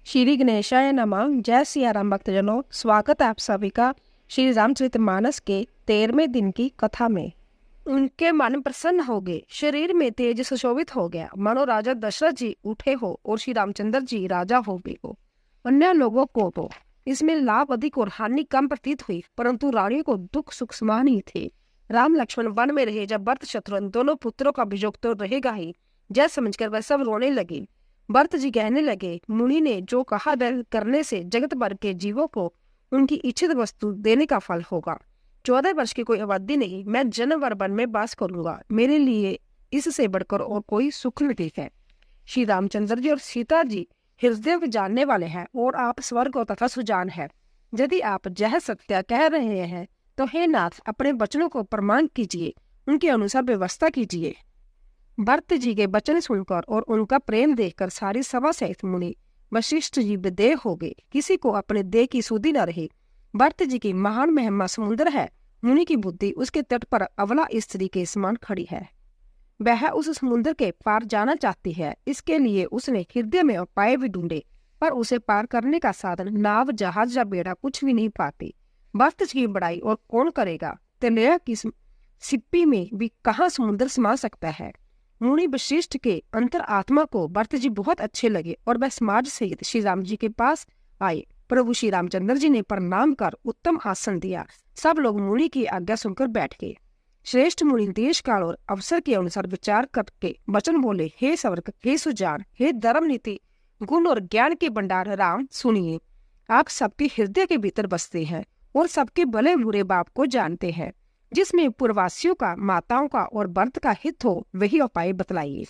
श्री गणेशाय नमः। जय सिया राम भक्तजनों, स्वागत है आप सभी का श्री रामचरितमानस के 13वें दिन की कथा में। उनके मन प्रसन्न हो गए, शरीर में तेज सुशोभित हो गया, मानो राजा दशरथ जी उठे हो और श्री रामचंद्र जी राजा हो गए हो। अन्य लोगों को तो इसमें लाभ अधिक और हानि कम प्रतीत हुई, परंतु रानी को दुख सुख समान ही थे। राम लक्ष्मण वन में रहे, जब भरत शत्रुघ्न दोनों पुत्रों का वियोग तो रहेगा ही, जय समझकर वह सब रोने लगे। भरत जी कहने लगे, मुनि ने जो कहा वह करने से जगत भर के जीवों को उनकी इच्छित वस्तु देने का फल होगा। 14 वर्ष की कोई अवधि नहीं, मैं जन्म वर वन में वास करूंगा। मेरे लिए इससे बढ़कर और कोई सुख नहीं है। श्री रामचंद्र जी और सीता जी हृदय को जानने वाले हैं और आप स्वर्ग और तथा सुजान है। यदि आप जह सत्य कह रहे हैं तो हे नाथ, अपने वचनों को प्रमाण कीजिए, उनके अनुसार व्यवस्था कीजिए। भरत जी के वचन सुनकर और उनका प्रेम देखकर सारी सभा सहित मुनि वशिष्ठ जी विदेह हो गए। किसी को अपने देह की सुधि न रही। भरत जी की महान महिमा समुद्र है, मुनि की बुद्धि उसके तट पर अबला स्त्री के समान खड़ी है। वह उस समुद्र के पार जाना चाहती है, इसके लिए उसने हृदय में उपाय भी ढूंढे, पर उसे पार करने का साधन नाव, जहाज या बेड़ा कुछ भी नहीं पाती। भरत जी की बड़ाई और कौन करेगा? तिलया की सिप्पी में भी कहाँ समुद्र समा सकता है। मुनि वशिष्ठ के अंतर आत्मा को भरत जी बहुत अच्छे लगे और वह समाज सहित श्री राम जी के पास आए। प्रभु श्री रामचंद्र जी ने प्रणाम कर उत्तम आसन दिया। सब लोग मुनि की आज्ञा सुनकर बैठ गए। श्रेष्ठ मुनि देश काल और अवसर के अनुसार विचार करके वचन बोले, हे सवर्क, हे सुजान, हे धर्म नीति गुण और ज्ञान के भंडार राम, सुनिए। आप सबके हृदय के भीतर बसते हैं और सबके भले बुरे बाप को जानते हैं। जिसमें पूर्ववासियों का, माताओं का और भरत का हित हो, वही उपाय बतलाइए।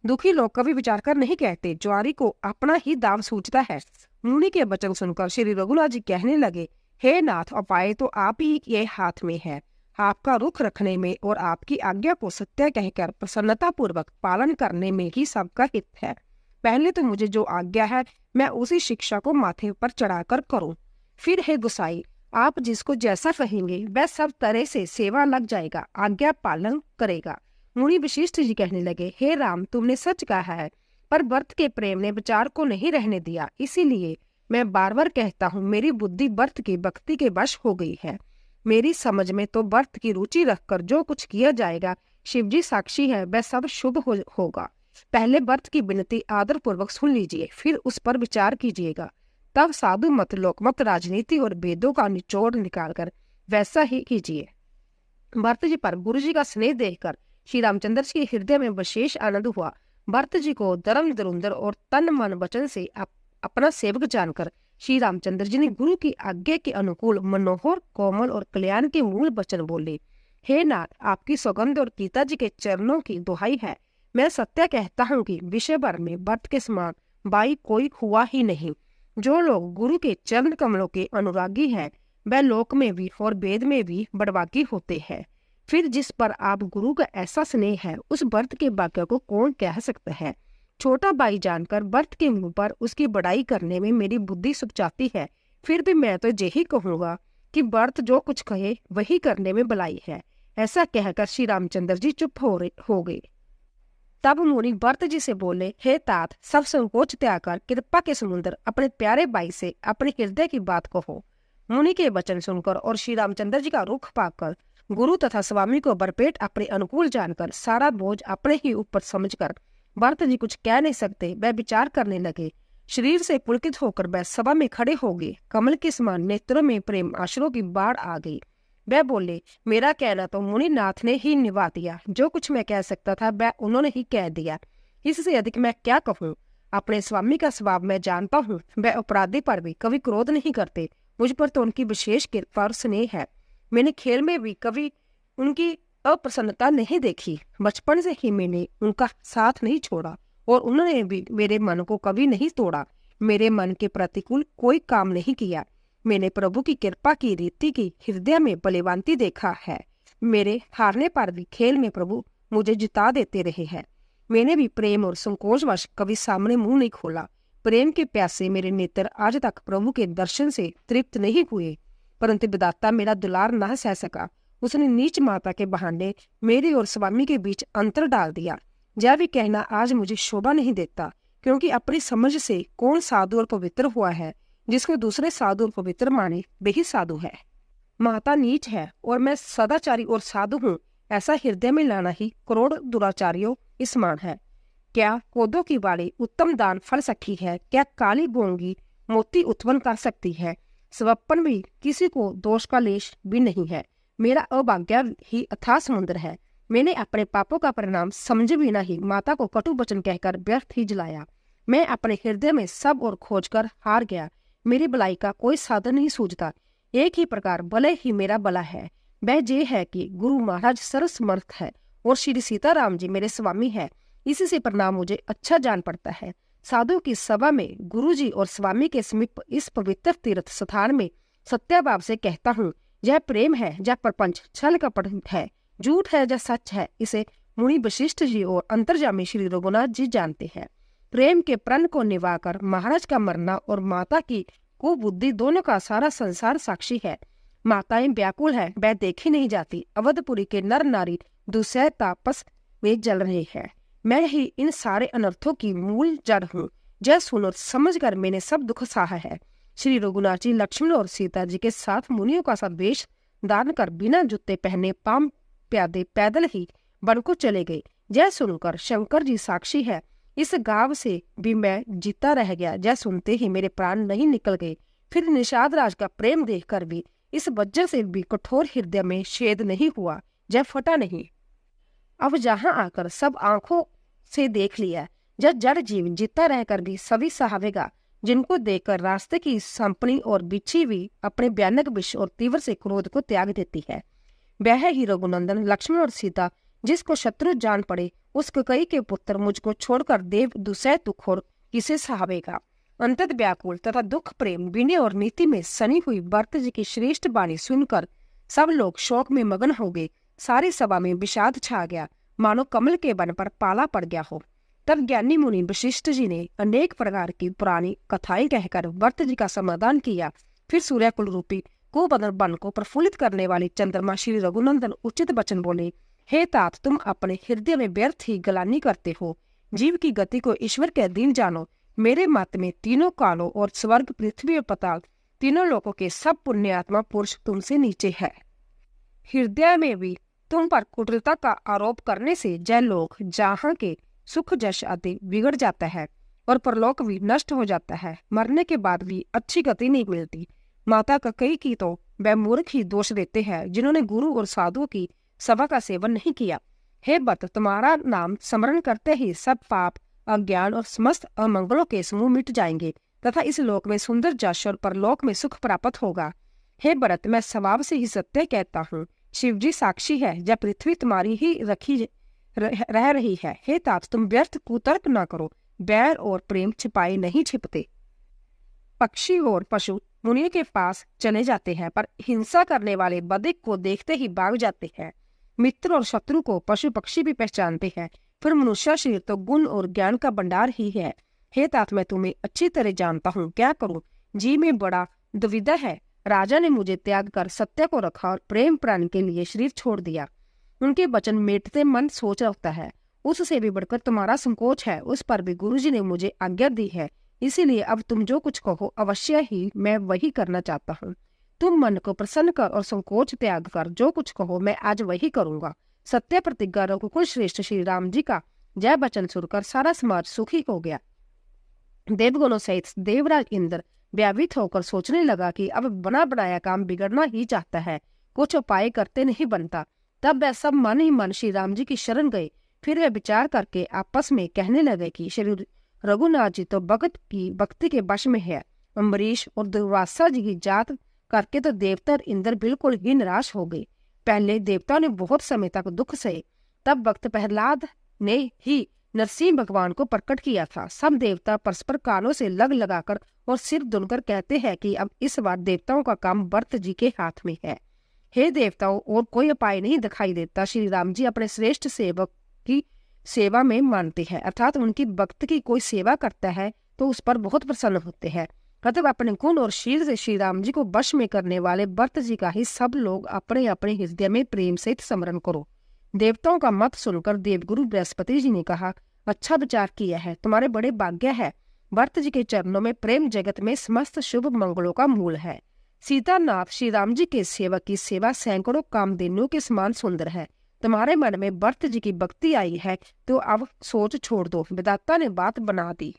दुखी लोग कभी विचार कर नहीं कहते, ज्वारी को अपना ही दाव सूझता है। मुनि के वचन सुनकर श्री रघुनाथ जी कहने लगे, हे नाथ, उपाय तो आप ही के हाथ में है। आपका रुख रखने में और आपकी आज्ञा को सत्य कहकर प्रसन्नता पूर्वक पालन करने में ही सबका हित है। पहले तो मुझे जो आज्ञा है, मैं उसी शिक्षा को माथे पर चढ़ाकर करूं। फिर हे गुसाई, आप जिसको जैसा कहेंगे वह सब तरह से सेवा लग जाएगा, आज्ञा पालन करेगा। मुनि वशिष्ठ जी कहने लगे, हे राम, तुमने सच कहा है, पर भरत के प्रेम ने विचार को नहीं रहने दिया। इसीलिए मैं बार बार कहता हूँ, मेरी बुद्धि भरत की भक्ति के वश हो गई है। मेरी समझ में तो भरत की रुचि रखकर जो कुछ किया जाएगा, शिव जी साक्षी है, वह सब शुभ होगा। पहले भरत की विनती आदर पूर्वक सुन लीजिए, फिर उस पर विचार कीजिएगा। तब साधु मत, लोकमत, राजनीति और वेदों का निचोड़ निकालकर वैसा ही कीजिए। भरत जी पर गुरु जी का स्नेह देखकर श्री रामचंद्र जी के हृदय में विशेष आनंद हुआ। भरत जी को धर्म धुरंधर और तन मन वचन से अपना सेवक जानकर श्री रामचंद्र जी ने गुरु की आज्ञा के अनुकूल मनोहर, कोमल और कल्याण के मूल वचन बोले। हे नाथ, आपकी सौगंध और गीता जी के चरणों की दुहाई है। मैं सत्य कहता हूँ कि विश्व भर में भरत के समान बाई कोई हुआ ही नहीं। जो लोग गुरु के चरण कमलों के अनुरागी हैं, वह लोक में भी और वेद में भी बड़वागी होते हैं। फिर जिस पर आप गुरु का ऐसा स्नेह है, उस भरत के वाक्य को कौन कह सकता है। छोटा भाई जानकर भरत के मुंह पर उसकी बड़ाई करने में मेरी बुद्धि सुख जाती है। फिर भी मैं तो यही कहूंगा कि भरत जो कुछ कहे वही करने में भलाई है। ऐसा कहकर श्री रामचंद्र जी चुप हो गए। तब मुनि भरत जी से बोले, हे तात, सब संकोच त्याग कर कृपा के समुद्र अपने प्यारे भाई से अपने हृदय की बात कहो। मुनि के वचन सुनकर और श्री रामचंद्र जी का रुख पाकर गुरु तथा स्वामी को भरपेट अपने अनुकूल जानकर सारा बोझ अपने ही ऊपर समझकर भरत जी कुछ कह नहीं सकते। वह विचार करने लगे। शरीर से पुलकित होकर वह सभा में खड़े हो गए। कमल के समान नेत्रों में प्रेम आश्रों की बाढ़ आ गई। वह बोले, मेरा कहना तो मुनिनाथ ने ही निभा दिया। जो कुछ मैं कह सकता था वह उन्होंने ही कह दिया। इससे अधिक मैं क्या कहूँ। अपने स्वामी का स्वभाव मैं जानता हूँ। वह अपराधी पर भी कभी क्रोध नहीं करते। मुझ पर तो उनकी विशेष कृपा और स्नेह है। मैंने खेल में भी कभी उनकी अप्रसन्नता नहीं देखी। बचपन से ही मैंने उनका साथ नहीं छोड़ा और उन्होंने भी मेरे मन को कभी नहीं तोड़ा। मेरे मन के प्रतिकूल कोई काम नहीं किया। मैंने प्रभु की कृपा की रीति की हृदय में बलिवांति देखा है। मेरे हारने पर भी खेल में प्रभु मुझे जिता देते रहे हैं। मैंने भी प्रेम और संकोचवश कभी सामने मुंह नहीं खोला। प्रेम के प्यासे मेरे नेत्र आज तक प्रभु के दर्शन से तृप्त नहीं हुए, परंतु विधाता मेरा दुलार न सह सका। उसने नीच माता के बहाने मेरे और स्वामी के बीच अंतर डाल दिया। यह भी कहना आज मुझे शोभा नहीं देता, क्योंकि अपनी समझ से कौन साधु और पवित्र हुआ है, जिसको दूसरे साधु और पवित्र माने वही साधु है। माता नीच है और मैं सदाचारी और साधु हूँ, ऐसा हृदय में लाना ही करोड़ दुराचारियों के समान है। क्या कोदों की बाड़ी उत्तम दान फल सकती है? क्या काली बोंगी मोती उत्पन्न कर सकती है? स्वप्न भी किसी को दोष का लेश भी नहीं है। मेरा अभाग्य ही अथाह समुद्र है। मैंने अपने पापों का परिणाम समझे बिना ही माता को कटु वचन कहकर व्यर्थ ही जलाया। मैं अपने हृदय में सब और खोजकर हार गया। मेरी भलाई का कोई साधन नहीं सूझता। एक ही प्रकार भले ही मेरा भला है, वह ये है कि गुरु महाराज सर्वसमर्थ है और श्री सीताराम जी मेरे स्वामी है। इसी से परिणाम मुझे अच्छा जान पड़ता है। साधु की सभा में गुरु जी और स्वामी के समीप इस पवित्र तीर्थ स्थान में सत्याभाव से कहता हूँ, यह प्रेम है या प्रपंच, छल कपट है, झूठ है या सच है, इसे मुनि वशिष्ठ जी और अंतर्यामी श्री रघुनाथ जी जानते हैं। प्रेम के प्रण को निभाकर महाराज का मरना और माता की कुबुद्धि दोनों का सारा संसार साक्षी है। माताएं व्याकुल है, वह देखी नहीं जाती। अवधपुरी के नर नारी दुसह तापस में जल रहे हैं। मैं ही इन सारे अनर्थों की मूल जड़ हूँ। जय सुनो, समझ कर मैंने सब दुख सहा है। श्री रघुनाथ जी लक्ष्मण और सीता जी के साथ मुनियों का सा वेश धारण कर बिना जूते पहने पाम प्यादे पैदल ही वन को चले गए। जय सुनकर शंकर जी साक्षी है, इस गांव से भी मैं जीता रह गया। जय सुनते ही मेरे प्राण नहीं निकल गए। फिर निषाद राज का प्रेम देखकर भी इस वजह से भी कठोर हृदय में छेद नहीं हुआ, जय फटा नहीं। अब जहां आकर सब आंखों से देख लिया, जब जड़ जीव जीता रहकर भी सभी सहावेगा, जिनको देखकर रास्ते की संपनी और बिछी हुई अपने भयानक विष और तीव्र से क्रोध को त्याग देती है। वह ही रघुनंदन लक्ष्मण और सीता, जिसको शत्रु जान पड़े, उस कई के पुत्र मुझको छोड़कर देव दुसह तुखोर किसे सहावेगा। अंतत व्याकुल तथा दुख प्रेम विनय और नीति में सनी हुई भरत जी की श्रेष्ठ वाणी सुनकर सब लोग शोक में मगन हो गए। सारी सभा में विषाद छा गया, मानो कमल के वन पर पाला पड़ गया हो। तब ज्ञानी मुनि वशिष्ठ जी ने अनेक प्रकार की पुरानी कथाएं कहकर भरत जी का समाधान किया। फिर सूर्यकुल रूपी कुबदर वन को प्रफुल्लित करने वाली चंद्रमा श्री रघुनंदन उचित वचन बोले, हे तात, तुम अपने हृदय में व्यर्थ ही गलानी करते हो। जीव की गति को ईश्वर के अधीन जानो। मेरे मत में तीनों कालों और स्वर्ग, पृथ्वी और पाताल, तीनों लोकों के सब पुण्यात्मा पुरुष तुमसे नीचे है। हृदय में भी तुम पर कुटिलता का आरोप करने से जय लोग जहाँ के सुख जश आदि बिगड़ जाता है और परलोक भी नष्ट हो जाता है। मरने के बाद भी अच्छी गति नहीं मिलती। माता ककई की तो वह मूर्ख ही दोष देते हैं, जिन्होंने गुरु और साधुओं की सभा का सेवन नहीं किया। हे बत, तुम्हारा नाम स्मरण करते ही सब पाप, अज्ञान और समस्त अमंगलों के समूह मिट जाएंगे तथा इस लोक में सुंदर जश और परलोक में सुख प्राप्त होगा। हे भरत, मैं स्वभाव से ही सत्य कहता हूँ। शिव जी साक्षी है, जब पृथ्वी तुम्हारी ही रह रही है। हे तात, तुम व्यर्थ कुतर्क न करो। बैर और प्रेम छिपाए नहीं छिपते। पक्षी और पशु मुनियों के पास चले जाते हैं, पर हिंसा करने वाले बधिक को देखते ही भाग जाते हैं। मित्र और शत्रु को पशु पक्षी भी पहचानते हैं। फिर मनुष्य शरीर तो गुण और ज्ञान का भंडार ही है। हे तात, मैं तुम्हें अच्छी तरह जानता हूँ, क्या करूँ? जी में बड़ा दुविधा है। राजा ने मुझे त्याग कर सत्य को रखा और प्रेम प्राण के लिए शरीर छोड़ दिया। उनके वचन मेटते मन सोच रखता है। उससे भी बढ़कर तुम्हारा संकोच है, उस पर भी गुरुजी ने मुझे आज्ञा दी है। इसीलिए अब तुम जो कुछ कहो अवश्य ही मैं वही करना चाहता हूँ। तुम मन को प्रसन्न कर और संकोच त्याग कर जो कुछ कहो मैं आज वही करूंगा। सत्य प्रतिज्ञा रघुकुल श्रेष्ठ श्री राम जी का जय वचन सुनकर सारा समाज सुखी हो गया। देवगणों सहित देवराज इंद्र व्यावित होकर सोचने लगा कि अब बना बनाया काम बिगड़ना ही चाहता है, कुछ उपाय करते नहीं बनता। तब वह सब मन ही मन श्री राम जी की शरण गए। फिर वे विचार करके आपस में कहने लगे कि श्री रघुनाथ जी तो भगत की भक्ति के वश में है। अम्बरीश और दुर्वासा जी की जात करके तो देवता और इंद्र बिल्कुल ही निराश हो गए। पहले देवताओं ने बहुत समय तक दुख सहे, तब भक्त प्रहलाद ने ही नरसिंह भगवान को प्रकट किया था। सब देवता परस्पर कानों से लग लगाकर और सिर धुनकर कहते हैं कि अब इस बार देवताओं का काम भरत जी के हाथ में है। हे देवताओं, और कोई उपाय नहीं दिखाई देता। श्री राम जी अपने श्रेष्ठ सेवक की सेवा में मानते हैं, अर्थात उनकी भक्त की कोई सेवा करता है तो उस पर बहुत प्रसन्न होते हैं। मतलब अपने गुण और शील से श्री राम जी को वश में करने वाले भरत जी का ही सब लोग अपने अपने हृदय में प्रेम सहित स्मरण करो। देवताओं का मत सुनकर देवगुरु बृहस्पति जी ने कहा, अच्छा विचार किया है, तुम्हारे बड़े भाग्य है। भरत जी के चरणों में प्रेम जगत में समस्त शुभ मंगलों का मूल है। सीतानाथ श्री राम जी के सेवक की सेवा सैकड़ों कामधेनुओं के समान सुंदर है। तुम्हारे मन में भरत जी की भक्ति आई है तो अब सोच छोड़ दो। विधाता ने बात बना दी।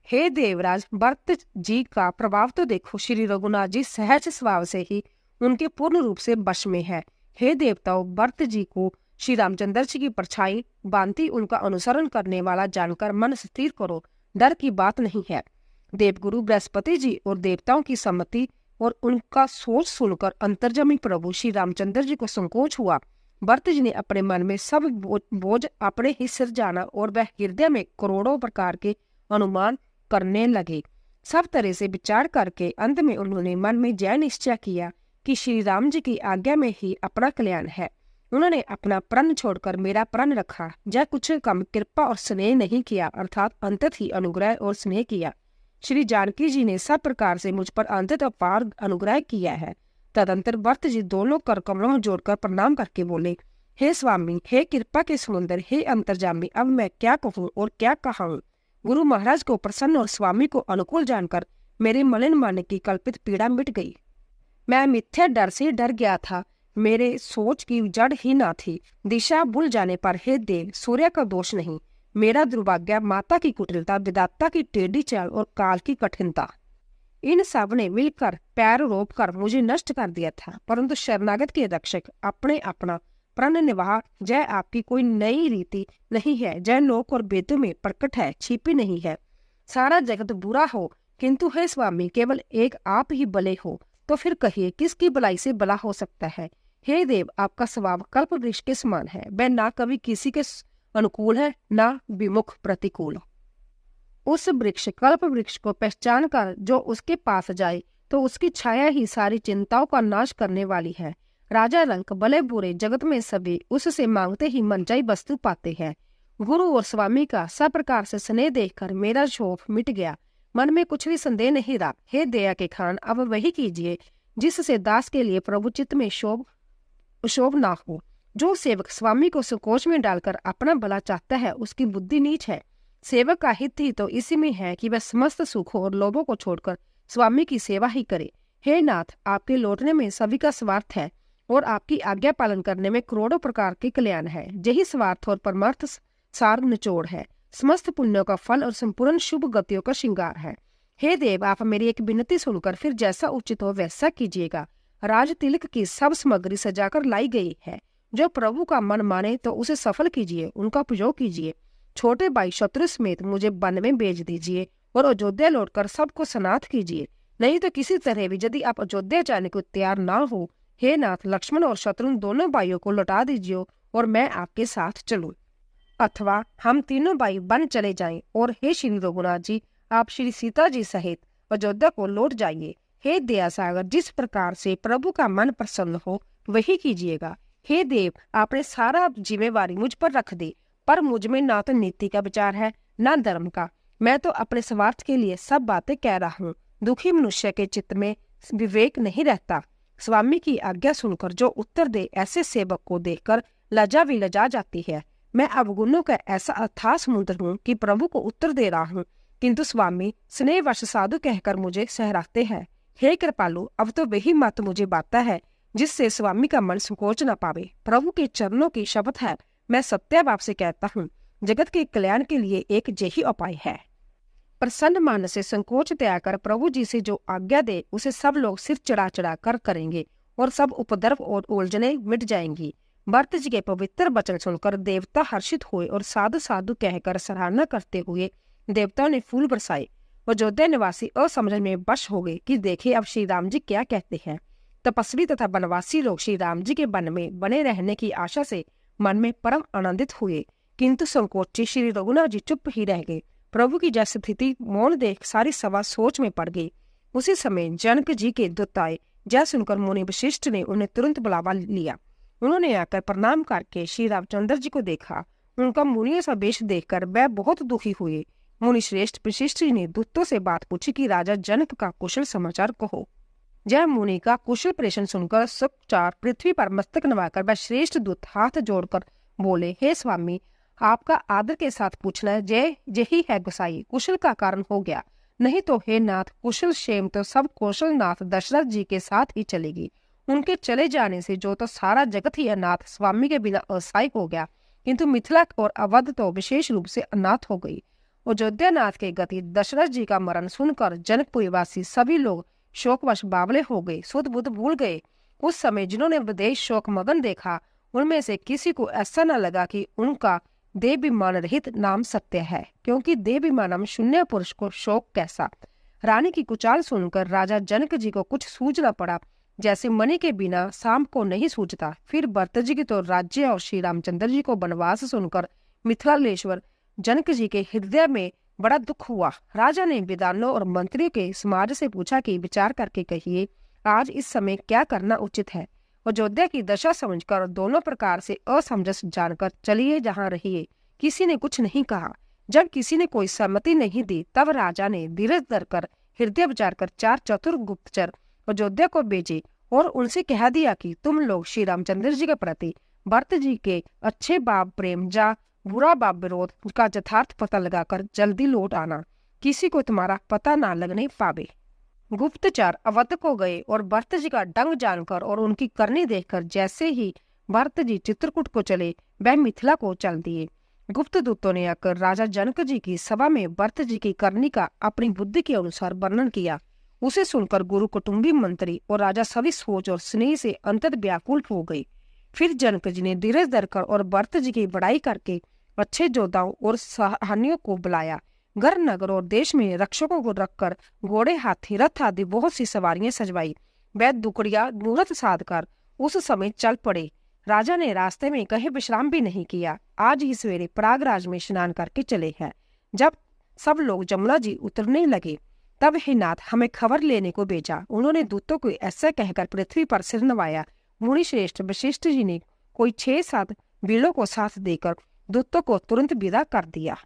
हे देवराज, भरत जी का प्रभाव तो देखो। श्री रघुनाथ जी सहज स्वभाव से ही उनके पूर्ण रूप से वश में है। हे देवताओं, भरत जी को श्री रामचंद्र जी की परछाई बांति उनका अनुसरण करने वाला जानकर मन स्थिर करो, डर की बात नहीं है। देवगुरु बृहस्पति जी और देवताओं की सम्मति और उनका सोच सुनकर अंतर्जमी प्रभु श्री रामचंद्र जी को संकोच हुआ। भरत जी ने अपने मन में सब बोझ अपने ही सिर जाना और वह हृदय में करोड़ों प्रकार के अनुमान करने लगे। सब तरह से विचार करके अंत में उन्होंने मन में जय निश्चय किया कि श्री राम जी की आज्ञा में ही अपना कल्याण है। उन्होंने अपना प्रण छोड़कर मेरा प्रण रखा। जय कुछ कम कृपा और स्नेह नहीं किया, अर्थात अंतत ही अनुग्रह और स्नेह किया। श्री जानकी जी ने सब प्रकार से मुझ पर अंतत अपार अनुग्रह किया है। तदंतर भरत जी दोनों कर कमलों में जोड़कर प्रणाम करके बोले, हे स्वामी, हे कृपा के समुद्र, हे अंतर्जामी, अब मैं क्या कहूँ और क्या कहूँ। गुरु महाराज को प्रसन्न और स्वामी को अनुकूल जानकर मेरे मलिन मन की कल्पित पीड़ा मिट गई। मैं मिथ्या डर से डर गया था, मेरे सोच की जड़ ही ना थी। दिशा भूल जाने पर हे देव, सूर्य का दोष नहीं, मेरा दुर्भाग्य, माता की कुटिलता, विधाता की टेढ़ी चाल और काल की कठिनता, इन सब ने मिलकर पैर रोप कर मुझे नष्ट कर दिया था। परंतु शरणागत के रक्षक अपने अपना प्रण निवाह, जय आपकी कोई नई रीति नहीं है। जय लोक और वेदों में प्रकट है, छिपी नहीं है। सारा जगत बुरा हो, किंतु हे स्वामी, केवल एक आप ही भले हो, तो फिर कहिए किसकी भलाई से भला हो सकता है। हे देव, आपका स्वभाव कल्प वृक्ष के समान है। वह ना कभी किसी के अनुकूल है, ना विमुख प्रतिकूल। उस वृक्ष कल्प वृक्ष को पहचान कर जो उसके पास जाए तो उसकी छाया ही सारी चिंताओं का नाश करने वाली है। राजा रंक भले बुरे जगत में सभी उससे मांगते ही मनचाही वस्तु पाते हैं। गुरु और स्वामी का सब प्रकार से स्नेह देखकर मेरा क्षोभ मिट गया। मन में कुछ भी संदेह नहीं रहा। हे दया के खान, अब वही कीजिए जिससे दास के लिए प्रभु चित्त में शोभ ना हो। जो सेवक स्वामी को संकोच में डालकर अपना भला चाहता है, उसकी बुद्धि नीच है। सेवक का हित ही तो इसी में है कि वह समस्त सुखों और लोभों को छोड़कर स्वामी की सेवा ही करे। हे नाथ, आपके लौटने में सभी का स्वार्थ है और आपकी आज्ञा पालन करने में करोड़ों प्रकार के कल्याण है। यही स्वार्थ और परमार्थ सार निचोड़ है, समस्त पुण्यों का फल और संपूर्ण शुभ गतियों का श्रृंगार है। हे देव, आप मेरी एक विनती सुनकर फिर जैसा उचित हो वैसा कीजिएगा। राज तिलक की सब सामग्री सजाकर लाई गई है। जो प्रभु का मन माने तो उसे सफल कीजिए, उनका उपयोग कीजिए। छोटे भाई शत्रु समेत मुझे वन में भेज दीजिए और अयोध्या लौटकर सबको सनाथ कीजिए। नहीं तो किसी तरह भी यदि आप अयोध्या जाने को तैयार ना हो, हे नाथ, लक्ष्मण और शत्रुघ्न दोनों भाइयों को लौटा दीजिए और मैं आपके साथ चलूं। अथवा हम तीनों भाई वन चले जाएं और हे श्री रघुनाथ जी, आप श्री सीता जी सहित अयोध्या को लौट जाइए। हे दया सागर, जिस प्रकार से प्रभु का मन प्रसन्न हो वही कीजिएगा। हे देव, आपने सारा जिम्मेवारी मुझ पर रख दी, पर मुझ में ना तो नीति का विचार है ना धर्म का। मैं तो अपने स्वार्थ के लिए सब बातें कह रहा हूँ। दुखी मनुष्य के चित्त में विवेक नहीं रहता। स्वामी की आज्ञा सुनकर जो उत्तर दे, ऐसे सेवक को देखकर लज्जा भी लजा जाती है। मैं अवगुणों का ऐसा अथाह समुद्र हूँ कि प्रभु को उत्तर दे रहा हूँ, किंतु स्वामी स्नेहवश साधु कहकर मुझे सहराते हैं। हे कृपालु, अब तो वही मत मुझे बाता है जिससे स्वामी का मन संकोच न पावे। प्रभु के चरणों की शपथ है, मैं सत्याभाव से कहता हूँ, जगत के कल्याण के लिए एक यही उपाय है। प्रसन्न मन से संकोच त्याग कर प्रभु जी से जो आज्ञा दे उसे सब लोग सिर चढ़ा चढ़ा कर करेंगे और सब उपद्रव और उलझने मिट जाएंगी। भरत जी के पवित्र वचन सुनकर देवता हर्षित हुए और साधु साधु कहकर सराहना करते हुए देवताओं ने फूल बरसाए। अयोध्या निवासी असमझ में वश हो गए कि देखे अब श्री राम जी क्या कहते हैं। तपस्वी तथा वनवासी लोग श्री राम जी के वन में बने रहने की आशा से मन में परम आनंदित हुए, किंतु संकोची श्री रघुनाथ जी चुप ही रह गए। प्रभु की जैसी स्थिति मौन देख सारी सभा सोच में पड़ गई। उसी समय जनक जी के दूत आए। जय सुनकर मुनि वशिष्ठ ने उन्हें तुरंत बुलावा लिया। उन्होंने आकर प्रणाम करके श्री रामचंद्र जी को देखा। उनका मुनियों सा वेश देखकर वह बहुत दुखी हुए। मुनि श्रेष्ठ वशिष्ठ जी ने दूतों से बात पूछी कि राजा जनक का कुशल समाचार कहो। जय मुनि का कुशल प्रेषण सुनकर सुखचार पृथ्वी पर मस्तक नवाकर वह श्रेष्ठ दूत हाथ जोड़कर बोले, हे स्वामी, आपका आदर के साथ पूछना जय यही है गोसाई, कुशल का कारण हो गया, नहीं तो हे नाथ कुशल क्षेम तो सब कौशल नाथ दशरथ जी के साथ ही चलेगी। उनके चले जाने से जो तो सारा जगत ही अनाथ स्वामी के बिना असहाय हो गया, किंतु मिथिला और अवध तो विशेष रूप से अनाथ हो गई। अयोध्या नाथ के गति दशरथ जी का मरण सुनकर जनकपुरी वासी सभी लोग शोकवश बावले हो गए, सुध बुध भूल गए। उस समय जिन्होंने विदेश शोक मगन देखा, उनमें से किसी को ऐसा न लगा कि उनका देवाभिमान रहित नाम सत्य है, क्योंकि देवाभिमानम शून्य पुरुष को शोक कैसा। रानी की कुचाल सुनकर राजा जनक जी को कुछ सूझ न पड़ा, जैसे मणि के बिना शाम को नहीं सूझता। फिर भरत जी की तो राज्य और श्री रामचंद्र जी को वनवास सुनकर मिथिलालेश्वर जनक जी के हृदय में बड़ा दुख हुआ। राजा ने विद्वानों और मंत्रियों के समाज से पूछा कि विचार करके कहिए, आज इस समय क्या करना उचित है। अयोध्या की दशा समझकर दोनों प्रकार से असमंजस जानकर चलिए जहाँ रहिए। किसी ने कुछ नहीं कहा। जब किसी ने कोई सहमति नहीं दी, तब राजा ने धीरज धरकर हृदय विचार कर 4 चतुर गुप्तचर अयोध्या को भेजे और उनसे कह दिया कि तुम लोग श्री रामचंद्र जी के प्रति भरत जी के अच्छे भाव प्रेम जा बुरा भाव विरोध का यथार्थ पता लगाकर जल्दी लौट आना, किसी को तुम्हारा पता ना लगने पावे। गुप्तचर अवध को गए और भरत जी का डंग जानकर और उनकी करनी देखकर जैसे ही भरत जी चित्रकूट को चले, वह मिथिला को चल दिए। गुप्त दूतों ने आकर राजा जनक जी की सभा में भरत जी की करनी का अपनी बुद्धि के अनुसार वर्णन किया। उसे सुनकर गुरु कुटुंबी मंत्री और राजा सभी सोच और स्नेह से अंतत व्याकुल हो गए। फिर जनक जी ने धीरज धरकर और भरत जी की बड़ाई करके अच्छे योद्धाओं और सहानियों को बुलाया। घर नगर और देश में रक्षकों को रखकर घोड़े हाथी रथ आदि बहुत सी सवारियां सजवाई। वह दुकड़िया मुहूर्त साध कर उस समय चल पड़े। राजा ने रास्ते में कहीं विश्राम भी नहीं किया। आज ही सवेरे प्रयागराज में स्नान करके चले हैं। जब सब लोग जमुना जी उतरने लगे, तब हे नाथ हमें खबर लेने को भेजा। उन्होंने दूतों को ऐसा कहकर पृथ्वी पर सिर नवाया। मुनि श्रेष्ठ वशिष्ठ जी ने कोई 6-7 बीड़ों को साथ देकर दूतों को तुरंत विदा कर दिया।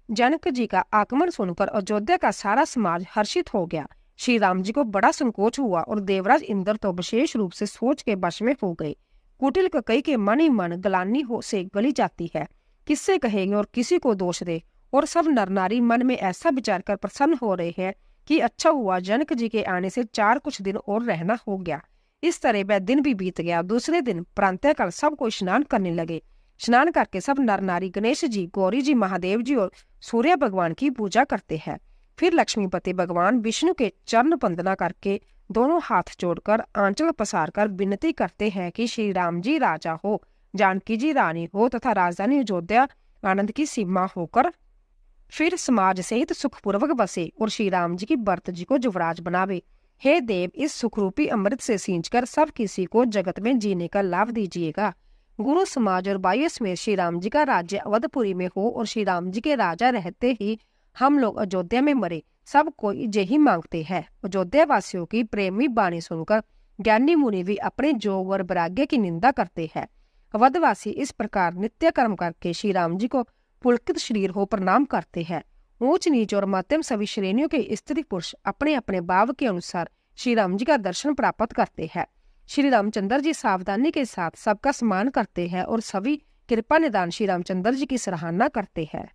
जनक जी का आगमन सुनकर अयोध्या का सारा समाज हर्षित हो गया। श्री राम जी को बड़ा संकोच हुआ और देवराज इंद्र तो विशेष रूप से सोच के वश में हो गए। कुटिल कई के मन ही मन गलानी हो से गली जाती है, किससे कहेंगे और किसी को दोष दे। और सब नर नारी मन में ऐसा विचार कर प्रसन्न हो रहे हैं कि अच्छा हुआ जनक जी के आने से 4 कुछ दिन और रहना हो गया। इस तरह वह दिन भी बीत गया। दूसरे दिन प्रातःकाल सब को स्नान करने लगे। स्नान करके सब नर नारी गणेश जी, गौरी जी, महादेव जी और सूर्य भगवान की पूजा करते हैं। फिर लक्ष्मीपति भगवान विष्णु के चरण वंदना करके दोनों हाथ जोड़कर आंचल पसार कर विनती करते हैं कि श्री राम जी राजा हो, जानकी जी रानी हो तथा राजधानी अयोध्या आनंद की सीमा होकर फिर समाज सहित सुखपूर्वक बसे और श्री राम जी की भरत जी को युवराज बनावे। हे देव, इस सुखरूपी अमृत से सींचकर सब किसी को जगत में जीने का लाभ दीजिएगा। गुरु समाज और वायु में श्री राम जी का राज्य अवधपुरी में हो और श्री राम जी के राजा रहते ही हम लोग अयोध्या में मरे, सब कोई यही मांगते हैं। अयोध्या वासियों की प्रेमी वाणी सुनकर ज्ञानी मुनि भी अपने जोग और वैराग्य की निंदा करते हैं। अवधवासी इस प्रकार नित्य कर्म करके श्री राम जी को पुलकित शरीर हो प्रणाम करते हैं। ऊंच नीच और मध्यम सभी श्रेणियों के स्त्री पुरुष अपने अपने भाव के अनुसार श्री राम जी का दर्शन प्राप्त करते हैं। श्री रामचंद्र जी सावधानी के साथ सबका सम्मान करते हैं और सभी कृपा निदान श्री रामचंद्र जी की सराहना करते हैं।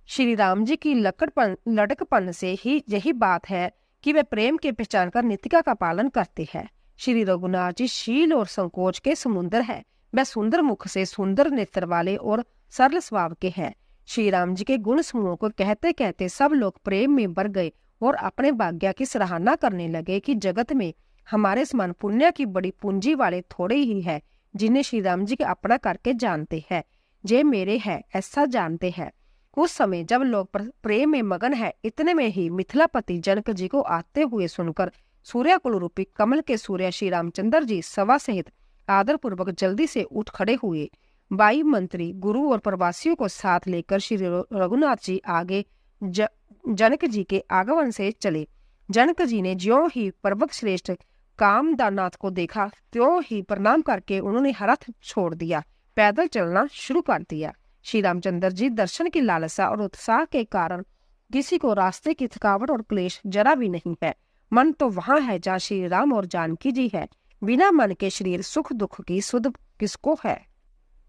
श्री राम जी की लड़कपन से ही यही बात है कि वे प्रेम के पहचान कर नीतिका का पालन करते हैं। श्री रघुनाथ जी शील और संकोच के समुद्र है। वह सुंदर मुख से सुंदर नेत्र वाले और सरल स्वभाव के हैं। श्री राम जी के गुण समूह को कहते कहते सब लोग प्रेम में भर गए और अपने भाग्य की सराहना करने लगे कि जगत में हमारे समान पुण्य की बड़ी पूंजी वाले थोड़े ही है जिन्हें श्री राम जी के अपना करके जानते हैं। जे मेरे है ऐसा जानते हैं। कुछ समय जब लोग प्रेम में मगन है, इतने में ही मिथिलापति जनक जी को आते हुए सुनकर सूर्यकुल रूपी कमल के सूर्य श्री रामचंद्र जी सभा सहित आदर पूर्वक जल्दी से उठ खड़े हुए। बाई मंत्री, गुरु और प्रवासियों को साथ लेकर श्री रघुनाथ जी आगे जनक जी के आगमन से चले। जनक जी ने ज्यों ही पर्वत श्रेष्ठ कामदानाथ को देखा, त्यों ही प्रणाम करके उन्होंने रथ छोड़ दिया, पैदल चलना शुरू कर दिया। श्री रामचंद्र जी दर्शन की लालसा और उत्साह के कारण किसी को रास्ते की थकावट और क्लेश जरा भी नहीं है। मन तो वहां है जहाँ श्री राम और जानकी जी है। बिना मन के शरीर सुख दुख की सुध किसको है।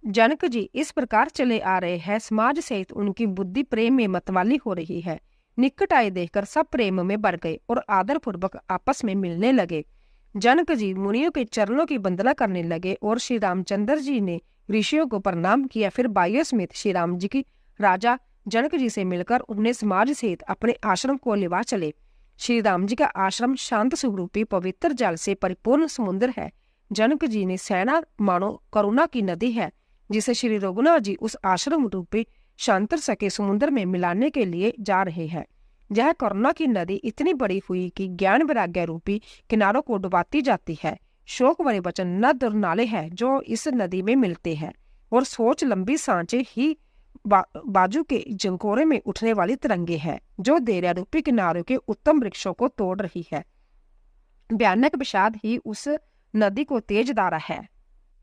जनक जी इस प्रकार चले आ रहे हैं, समाज सहित उनकी बुद्धि प्रेम में मतवाली हो रही है। निकट आए देखकर सब प्रेम में बढ़ गए और आदर पूर्वक आपस में मिलने लगे। जनक जी मुनियों के चरणों की वंदना करने लगे और श्री रामचंद्र जी ने ऋषियों को प्रणाम किया। फिर भाइयों समेत श्री राम जी की राजा जनक जी से मिलकर उन्हें समाज सहित अपने आश्रम को लेवा चले। श्री राम जी का आश्रम शांत स्वरूपी पवित्र जल से परिपूर्ण समुद्र है। जनक जी ने सेना मानो करुणा की नदी है, जिसे श्री रघुनाथ जी उस आश्रम रूपी शांतर सके समुद्र में मिलाने के लिए जा रहे हैं। यह करुणा की नदी इतनी बड़ी हुई कि ज्ञान वैराग्य रूपी किनारों को डुबाती जाती है। शोक भरे वचन नद और नाले हैं जो इस नदी में मिलते हैं, और सोच लंबी सांचे ही बाजू के जंकोरे में उठने वाली तरंगे हैं जो देरा रूपी किनारों के उत्तम वृक्षों को तोड़ रही है। भयानक विषाद ही उस नदी को तेज धारा है।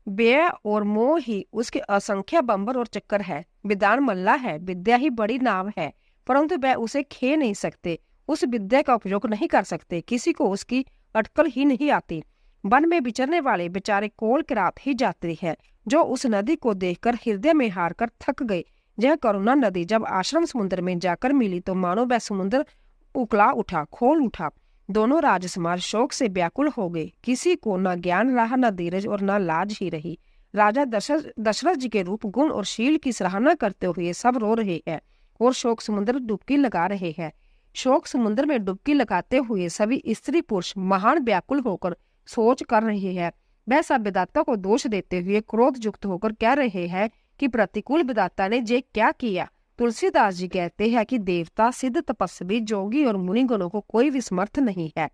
व्यय और मोह ही उसके असंख्य बंबर और चक्कर है। विद्वान मल्ला है, विद्या ही बड़ी नाव है, परंतु वह उसे खे नहीं सकते, उस विद्या का उपयोग नहीं कर सकते। किसी को उसकी अटकल ही नहीं आती। वन में विचरने वाले बेचारे कोल किरात ही जाते हैं, जो उस नदी को देखकर हृदय में हार कर थक गए। यह करुणा नदी जब आश्रम समुद्र में जाकर मिली तो मानो वह समुद्र उकला उठा, खोल उठा। दोनों राज समाज शोक से व्याकुल हो गए। किसी को न ज्ञान रहा, न धीरज और न लाज ही रही। राजा दशरथ जी के रूप, गुण और शील की सराहना करते हुए सब रो रहे हैं और शोक समुद्र डुबकी लगा रहे हैं। शोक समुद्र में डुबकी लगाते हुए सभी स्त्री पुरुष महान व्याकुल होकर सोच कर रहे हैं। वह सब विधाता को दोष देते हुए क्रोध युक्त होकर कह रहे हैं कि प्रतिकूल विधाता ने ये क्या किया। तुलसीदास जी कहते हैं कि देवता, सिद्ध, तपस्वी, जोगी और मुनिगणों को कोई भी समर्थ नहीं है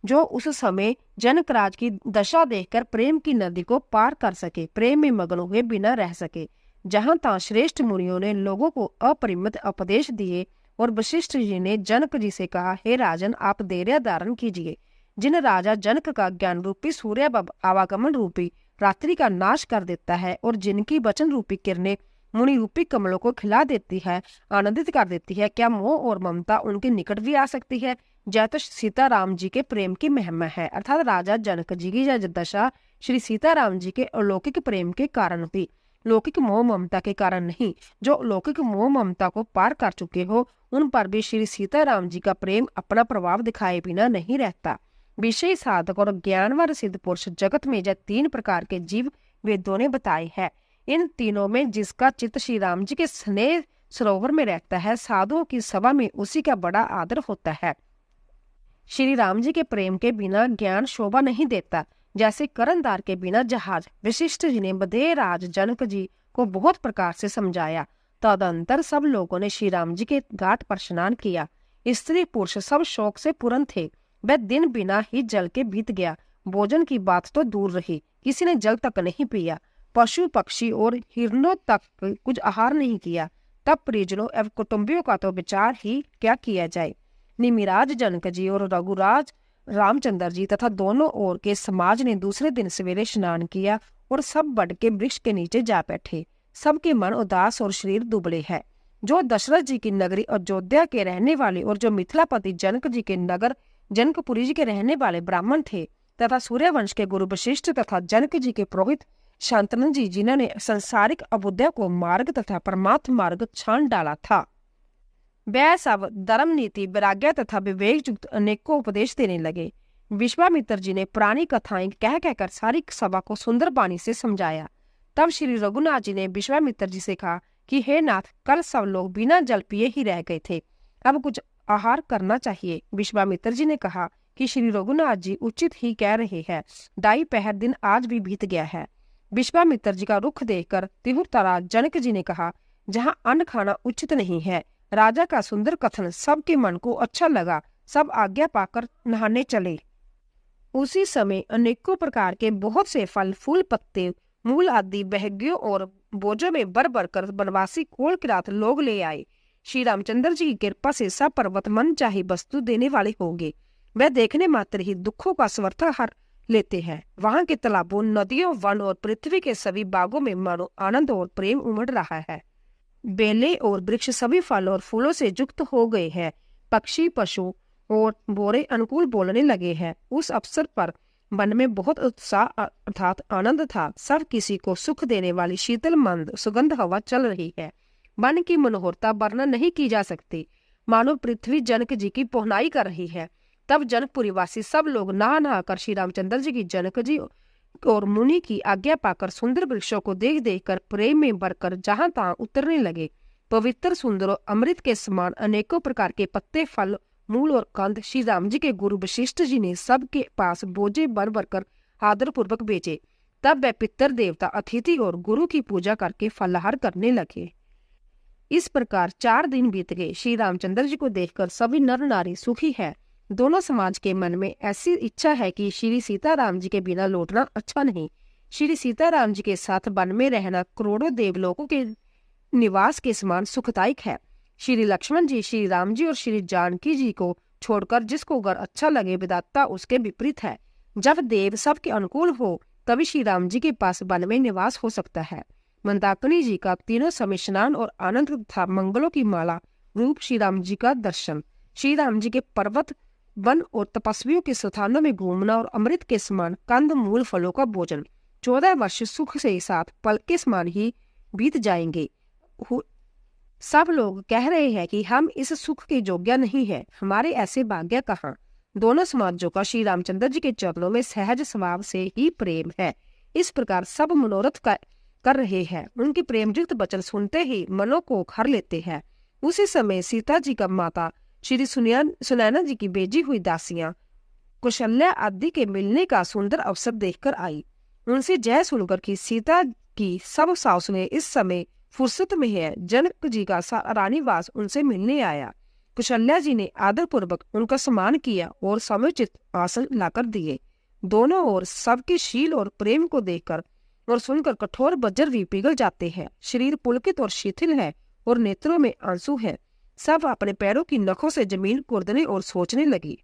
जो उस समय जनकराज की दशा देखकर प्रेम की नदी को पार कर सके, प्रेम में मग्न हुए बिना रह सके। जहां तहां श्रेष्ठ मुनियों ने लोगों को अपरिमित उपदेश दिए और वशिष्ठ जी ने जनक जी से कहा, हे राजन, आप धैर्य धारण कीजिए। जिन राजा जनक का ज्ञान रूपी सूर्य आवागमन रूपी रात्रि का नाश कर देता है और जिनकी वचन रूपी किरणें मुनि रूपी कमलों को खिला देती है, आनंदित कर देती है, क्या मोह और ममता उनके निकट भी आ सकती है? जय तो सीता राम जी के प्रेम की महिमा है। अर्थात राजा जनक जी की यह दशा श्री सीता राम जी के अलौकिक प्रेम के कारण हुई, लौकिक मोह ममता के कारण नहीं। जो लौकिक मोह ममता को पार कर चुके हो उन पर भी श्री सीता राम जी का प्रेम अपना प्रभाव दिखाए बिना नहीं रहता। विषय साधक और ज्ञानवर सिद्ध पुरुष जगत में यह 3 प्रकार के जीव वेदों ने बताए हैं। इन तीनों में जिसका चित्त श्री राम जी के स्नेह सरोवर में रहता है, साधुओं की सभा में उसी का बड़ा आदर होता है। श्री राम जी के प्रेम के बिना ज्ञान शोभा नहीं देता, जैसे करनदार के बिना जहाज। वशिष्ठ जी ने बधेराज जनक जी को बहुत प्रकार से समझाया। तदंतर सब लोगों ने श्री राम जी के घाट पर स्नान किया। स्त्री पुरुष सब शौक से पूर्ण थे। वह दिन बिना ही जल के बीत गया। भोजन की बात तो दूर रही, किसी ने जल तक नहीं पिया। पशु पक्षी और हिरणों तक कुछ आहार नहीं किया। तब परिजनों एवं कुटुंबियों का तो विचार ही क्या किया जाए। निमिराज जनक जी और रघुराज रामचंद्र जी तथा दोनों ओर के समाज ने दूसरे दिन सवेरे स्नान किया और सब बड़ के वृक्ष के नीचे जा बैठे। सबके मन उदास और शरीर दुबले है। जो दशरथ जी की नगरी अयोध्या के रहने वाले और जो मिथिलापति जनक जी के नगर जनकपुरी जी के रहने वाले ब्राह्मण थे तथा सूर्यवंश के गुरु वशिष्ठ तथा जनक जी के पुरोहित शांतनु जी, जिन्होंने संसारिक अभ्युदय को मार्ग तथा परमात्म मार्ग छान डाला था, वह सब धर्म नीति वैराग्य तथा विवेक युक्त अनेकों उपदेश देने लगे। विश्वामित्र जी ने पुरानी कथाएं कह कहकर सारी सभा को सुंदर बाणी से समझाया। तब श्री रघुनाथ जी ने विश्वामित्र जी से कहा कि हे नाथ, कल सब लोग बिना जल पिए ही रह गए थे, अब कुछ आहार करना चाहिए। विश्वामित्र जी ने कहा कि श्री रघुनाथ जी उचित ही कह रहे हैं, ढाई पहर दिन आज भी बीत गया है। विश्वामित्र जी का रुख देखकर तिहुतराज जनक जी ने कहा, जहाँ अन्न खाना उचित नहीं है। राजा का सुंदर कथन सबके मन को अच्छा लगा। सब आज्ञा पाकर नहाने चले। उसी समय अनेकों प्रकार के बहुत से फल, फूल, पत्ते, मूल आदि बहगियों और बोझों में भर भर कर बनवासी कोल किरात लोग ले आए। श्री रामचंद्र जी की कृपा से सब पर्वत मन चाहे वस्तु देने वाले होंगे। वह देखने मात्र ही दुखों का स्वर्था हर लेते हैं। वहां के तालाबों, नदियों, वन और पृथ्वी के सभी बागों में मानो आनंद और प्रेम उमड़ रहा है। बेले और वृक्ष सभी फल और फूलों से युक्त हो गए हैं। पक्षी, पशु और बोरे अनुकूल बोलने लगे हैं। उस अवसर पर मन में बहुत उत्साह अर्थात आनंद था। सब किसी को सुख देने वाली शीतल मंद सुगंध हवा चल रही है। मन की मनोहरता वर्णन नहीं की जा सकती, मानो पृथ्वी जनक जी की पोहनाई कर रही है। तब जनकपुरी वासी सब लोग नहा नहा कर श्री रामचंद्र जी की, जनक जी और मुनि की आज्ञा पाकर सुंदर वृक्षों को देख देख कर प्रेम में भरकर जहां तहां उतरने लगे। पवित्र सुंदर और अमृत के समान अनेकों प्रकार के पत्ते, फल, मूल और कंद श्री राम जी के गुरु वशिष्ठ जी ने सबके पास बोझे भर भर कर आदर पूर्वक बेचे। तब वे पितर देवता, अतिथि और गुरु की पूजा करके फलाहार करने लगे। इस प्रकार 4 दिन बीत गए। श्री रामचंद्र जी को देखकर सभी नर नारी सुखी है। दोनों समाज के मन में ऐसी इच्छा है कि श्री सीताराम जी के बिना लौटना अच्छा नहीं। श्री सीताराम जी के साथ वन में रहना करोड़ों देवलोकों के निवास के समान सुखदायक है। श्री लक्ष्मण जी, श्री राम जी और श्री जानकी जी को छोड़कर जिसको घर अच्छा लगे, विधाता उसके विपरीत है। जब देव सबके अनुकूल हो तभी श्री राम जी के पास वन में निवास हो सकता है। मंदाकिनी जी का तीनों समय स्नान और आनंद तथा मंगलों की माला रूप श्री राम जी का दर्शन, श्री राम जी के पर्वत, वन और तपस्वियों के स्थानों में घूमना और अमृत के समान कंद मूल फलों का भोजन। 14 वर्ष सुख से साथ पल के समान ही बीत जाएंगे। सब लोग कह रहे हैं कि हम इस सुख के योग्य नहीं है, हमारे ऐसे भाग्य कहाँ। दोनों समाजों का श्री रामचंद्र जी के चरणों में सहज स्वभाव से ही प्रेम है। इस प्रकार सब मनोरथ कर रहे हैं। उनकी प्रेमयुक्त वचन सुनते ही मनों को घर लेते हैं। उसी समय सीता जी का माता श्री सुनैना जी की भेजी हुई दासियां कौशल्या आदि के मिलने का सुंदर अवसर देखकर आई। उनसे जय सुनकर कि सीता की सब सासुएं इस समय फुर्सत में है, जनक जी का रानीवास उनसे मिलने आया। कौशल्या जी ने आदर पूर्वक उनका सम्मान किया और समुचित आसन लाकर दिए। दोनों ओर सबके शील और प्रेम को देखकर और सुनकर कठोर वज्र भी पिघल जाते हैं। शरीर पुलकित और शिथिल है और नेत्रों में आंसू है। सब अपने पैरों की नखों से जमीन कुर्दने और सोचने लगी।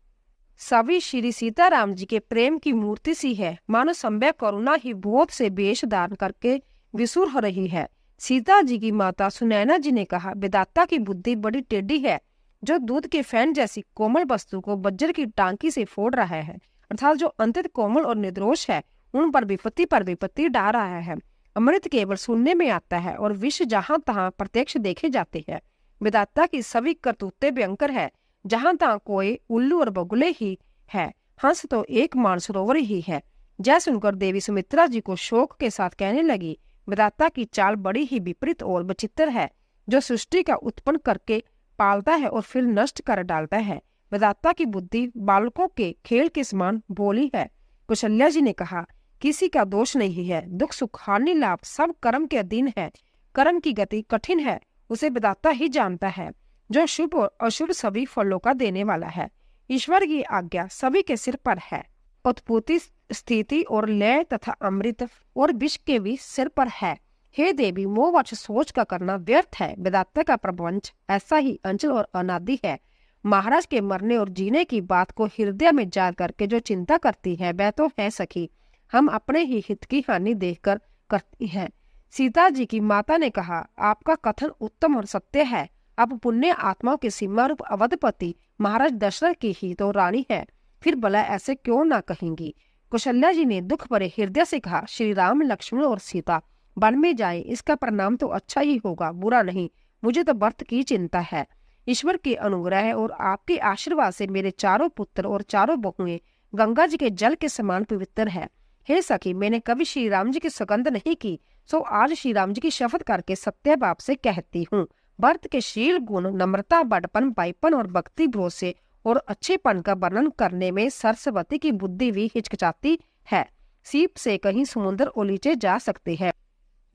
सभी श्री सीताराम जी के प्रेम की मूर्ति सी है, मानो संभव करुणा ही बहुत से वेश धारण करके विसुर हो रही है। सीता जी की माता सुनैना जी ने कहा, विधाता की बुद्धि बड़ी टेढ़ी है, जो दूध के फैन जैसी कोमल वस्तु को वज्र की टांकी से फोड़ रहा है, अर्थात जो अंतत कोमल और निर्दोष है उन पर विपत्ति डाल रहा है। अमृत केवल सुनने में आता है और विष जहां तहां प्रत्यक्ष देखे जाते हैं। विधाता की सभी करतूतें भयंकर है, जहां तहां कोई उल्लू और बगुले ही है, हंस तो एक मानसरोवर ही है। जय सुनकर देवी सुमित्रा जी को शोक के साथ कहने लगी, विधाता की चाल बड़ी ही विपरीत और विचित्र है, जो सृष्टि का उत्पन्न करके पालता है और फिर नष्ट कर डालता है। विधाता की बुद्धि बालकों के खेल के समान भोली है। कौशल्या जी ने कहा, किसी का दोष नहीं है, दुख सुख हानि लाभ सब कर्म के अधीन है। कर्म की गति कठिन है, उसे विधाता ही जानता है, जो शुभ और अशुभ सभी फलों का देने वाला है। ईश्वर की आज्ञा सभी के सिर पर है। उत्पत्ति, स्थिति और लय तथा अमृत और विष के भी सिर पर है। हे देवी, मोहवश सोच का करना व्यर्थ है। विधाता का प्रपंच ऐसा ही अंचल और अनादि है। महाराज के मरने और जीने की बात को हृदय में जा करके जो चिंता करती है, वह तो है सखी, हम अपने ही हित की हानि देखकर करती हैं। सीता जी की माता ने कहा, आपका कथन उत्तम और सत्य है। अब पुण्य आत्माओं के सीमा रूप अवधपति महाराज दशरथ की ही तो रानी है, फिर भला ऐसे क्यों ना कहेंगी। कौशल्या जी ने दुख भरे हृदय से कहा, श्री राम, लक्ष्मण और सीता वन में जाए, इसका परिणाम तो अच्छा ही होगा, बुरा नहीं। मुझे तो व्रत की चिंता है। ईश्वर के अनुग्रह और आपके आशीर्वाद से मेरे चारों पुत्र और चारों बहुएं गंगा जी के जल के समान पवित्र है। हे सखी, मैंने कभी श्री राम जी की सौगंध नहीं की, सो आज श्री राम जी की शपथ करके सत्य बाप से कहती हूँ। भरत के शील गुण, नम्रता, बड़पन, भाईपन और भक्ति, भरोसे और अच्छेपन का वर्णन करने में सरस्वती की बुद्धि भी हिचकिचाती है। सीप से कहीं समुद्र उलीचे जा सकते हैं।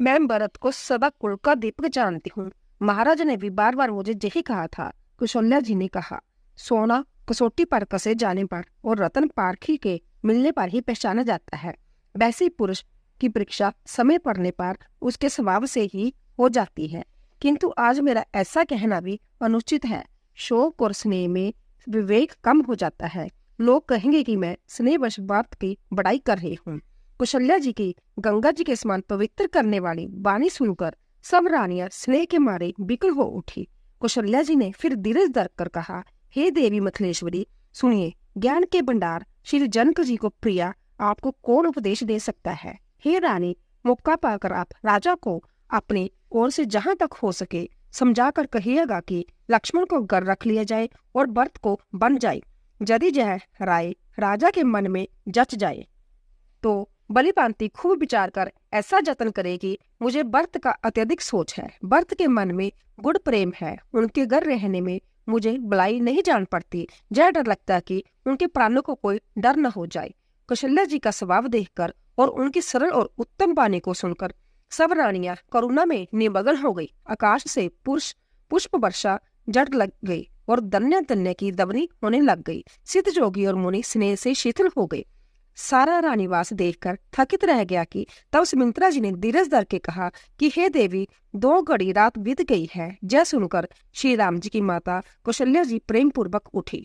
मैं भरत को सदा कुल का दीपक जानती हूँ। महाराज ने भी बार बार मुझे यही कहा था। कौशल्या जी ने कहा, सोना कसौटी पर कसे जाने पर और रतन पारखी के मिलने पर ही पहचाना जाता है, वैसे पुरुष की परीक्षा समय पड़ने पर उसके स्वभाव से ही हो जाती है। किंतु आज मेरा ऐसा कहना भी अनुचित है। शोक और स्नेह में विवेक कम हो जाता है। लोग कहेंगे कि मैं स्नेहवश बात की बड़ाई कर रही हूँ। कौशल्या जी की गंगा जी के समान पवित्र करने वाली वाणी सुनकर सब रानियां स्नेह के मारे बिकल हो उठी। कौशल्या जी ने फिर धीरज धर कर कहा, हे देवी मिथिलेश्वरी, सुनिए, ज्ञान के भंडार श्री जनक जी को प्रिया आपको कौन उपदेश दे सकता है? हे रानी, मौका पाकर आप राजा को अपनी ओर से जहां तक हो सके समझा कर कहिएगा कि लक्ष्मण को घर रख लिया जाए और भरत को बन जाए। यदि यह राय राजा के मन में जच जाए तो बलिपांति खूब विचार कर ऐसा जतन करे कि मुझे भरत का अत्यधिक सोच है, भरत के मन में गुड़ प्रेम है, उनके घर रहने में मुझे बुलाई नहीं जान पड़ती। यह डर लगता कि उनके प्राणों को कोई डर न हो जाए। कौशल्या जी का स्वभाव देखकर और उनकी सरल और उत्तम वाणी को सुनकर सब रानियां करुणा में निमग्न हो गई। आकाश से पुष्प वर्षा जड़ लग गई और दन्या दन्या की दबनी होने लग गई। सिद्ध जोगी और मुनि स्नेह से शिथिल हो गए। सारा रानीवास देखकर थकित रह गया कि तब सुमित्रा जी ने धीरज धर के कहा कि हे देवी, 2 घड़ी रात बीत गई है। यह सुनकर श्री राम जी की माता कौशल्या जी प्रेम पूर्वक उठी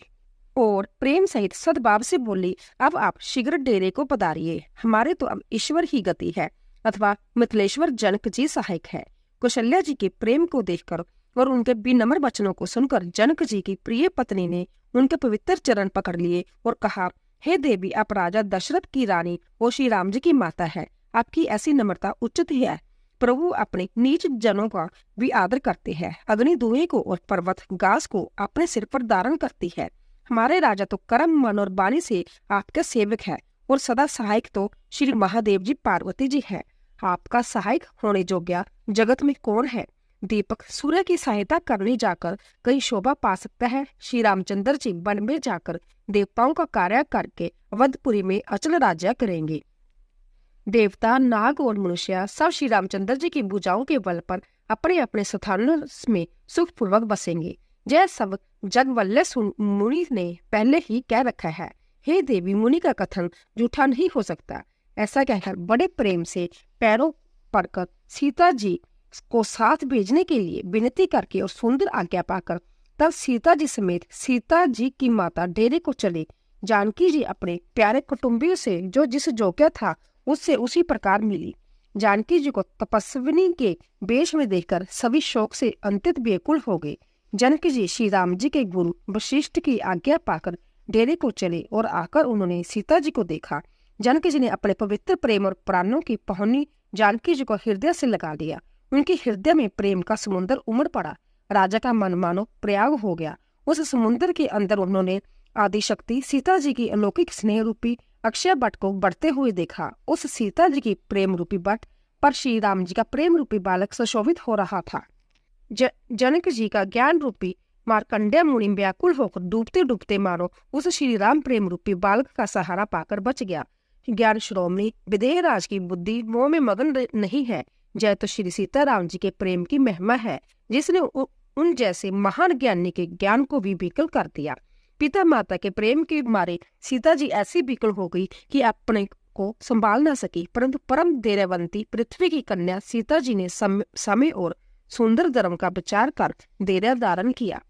और प्रेम सहित सद्भाव से बोली, अब आप शीघ्र डेरे को पधारिए। हमारे तो अब ईश्वर ही गति है अथवा मिथिलेश्वर जनक जी सहायक है। कौशल्या जी के प्रेम को देखकर और उनके विनम्र वचनों को सुनकर जनक जी की प्रिय पत्नी ने उनके पवित्र चरण पकड़ लिए और कहा, हे देवी, आप राजा दशरथ की रानी और श्री राम जी की माता है। आपकी ऐसी नम्रता उचित है। प्रभु अपने नीच जनों का भी आदर करते हैं। अग्नि धुएं को और पर्वत घास को अपने सिर पर धारण करती है। हमारे राजा तो कर्म, मन और वाणी से आपके सेवक है और सदा सहायक तो श्री महादेव जी पार्वती जी है। आपका सहायक होने योग्य जगत में कौन है? दीपक सूर्य की सहायता करने जाकर कहीं शोभा पा सकता है? श्री रामचंद्र जी वन में जाकर देवताओं का कार्य करके अवधपुरी में अचल राज्य करेंगे। देवता, नाग और मनुष्य सब श्री रामचंद्र जी की भुजाओं के बल पर अपने अपने स्थानों में सुखपूर्वक बसेंगे। यह सब जगवल्लभ मुनि ने पहले ही कह रखा है। हे देवी, मुनि का कथन झूठा नहीं हो सकता। ऐसा कहकर बड़े प्रेम से पैरों पड़कर सीता जी को साथ भेजने के लिए विनती करके और सुंदर आज्ञा पाकर तब सीता जी समेत सीता जी की माता डेरे को चले। जानकी जी अपने प्यारे कुटुंबियों से जो जिस योग्य था उससे उसी प्रकार मिली। जानकी जी को तपस्विनी के वेश में देखकर सभी शोक से अंतित व्याकुल हो गए। जनक जी श्री राम जी के गुरु वशिष्ठ की आज्ञा पाकर डेरे को चले और आकर उन्होंने सीता जी को देखा। जनक जी ने अपने पवित्र प्रेम और प्राणों की पहुनी जानकी जी को हृदय से लगा लिया। उनके हृदय में प्रेम का समुद्र उमड़ पड़ा। राजा का मन मानो प्रयाग हो गया। उस समुद्र के अंदर उन्होंने आदिशक्ति सीता जी की अलौकिक स्नेह रूपी अक्षय वट को बढ़ते हुए देखा। उस सीता जी की प्रेम रूपी वट पर श्री राम जी का प्रेम रूपी बालक सुशोभित हो रहा था। जनक जी का ज्ञान रूपी मार्कंडेय मुनि व्याकुल होकर डूबते डूबते मानो उस श्री राम प्रेम रूपी बालक का सहारा पाकर बच गया। ज्ञान श्रोमणी विदेह राज की बुद्धि मोह में मगन नहीं है। जय तो श्री सीता राम जी के प्रेम की महिमा है, जिसने उन जैसे महान ज्ञानी के ज्ञान को भी विकल कर दिया। पिता माता के प्रेम के मारे सीता जी ऐसी विकल हो गई कि अपने को संभाल न सकी, परंतु परम धैर्यवंती पृथ्वी की कन्या सीता जी ने समय और सुंदर धर्म का विचार कर धैर्य धारण किया।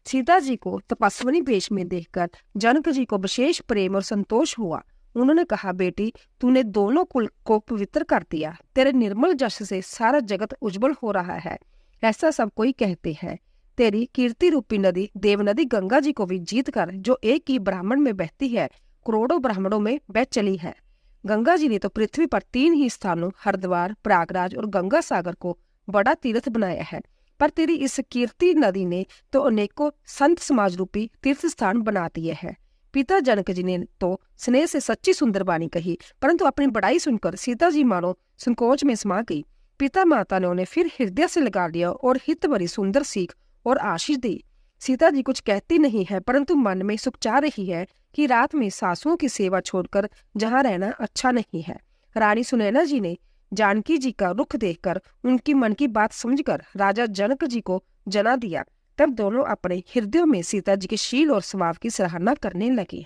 सीता जी को तपस्विनी वेश में देखकर जनक जी को विशेष प्रेम और संतोष हुआ। उन्होंने कहा, बेटी, तूने दोनों कुल को पवित्र कर दिया। तेरे निर्मल जश से सारा जगत उज्जवल हो रहा है, ऐसा सब कोई कहते हैं। तेरी कीर्ति रूपी नदी देव नदी गंगा जी को भी जीत कर, जो एक ही ब्राह्मण में बहती है, करोड़ों ब्राह्मणों में बह चली है। गंगा जी ने तो पृथ्वी पर 3 ही स्थानों हरिद्वार, प्रयागराज और गंगा सागर को बड़ा तीर्थ बनाया है, पर तेरी इस कीर्ति नदी ने तो अनेकों संत समाज रूपी तीर्थ स्थान बना दिए हैं। पिता जनक जी ने तो स्नेह से सच्ची सुंदर वाणी कही, परंतु अपनी बड़ाई सुनकर सीता जी मानो संकोच में समा गई। पिता माता ने उन्हें फिर हृदय से लगा लिया और हित भरी सुंदर सीख और आशीष दी। सीता जी कुछ कहती नहीं है, परंतु मन में सुख चाह रही है कि रात में सासुओं की सेवा छोड़कर जहाँ रहना अच्छा नहीं है। रानी सुनैना जी ने जानकी जी का रुख देखकर उनकी मन की बात समझकर राजा जनक जी को जना दिया। तब दोनों अपने हृदयों में सीता जी के शील और स्वभाव की सराहना करने लगे।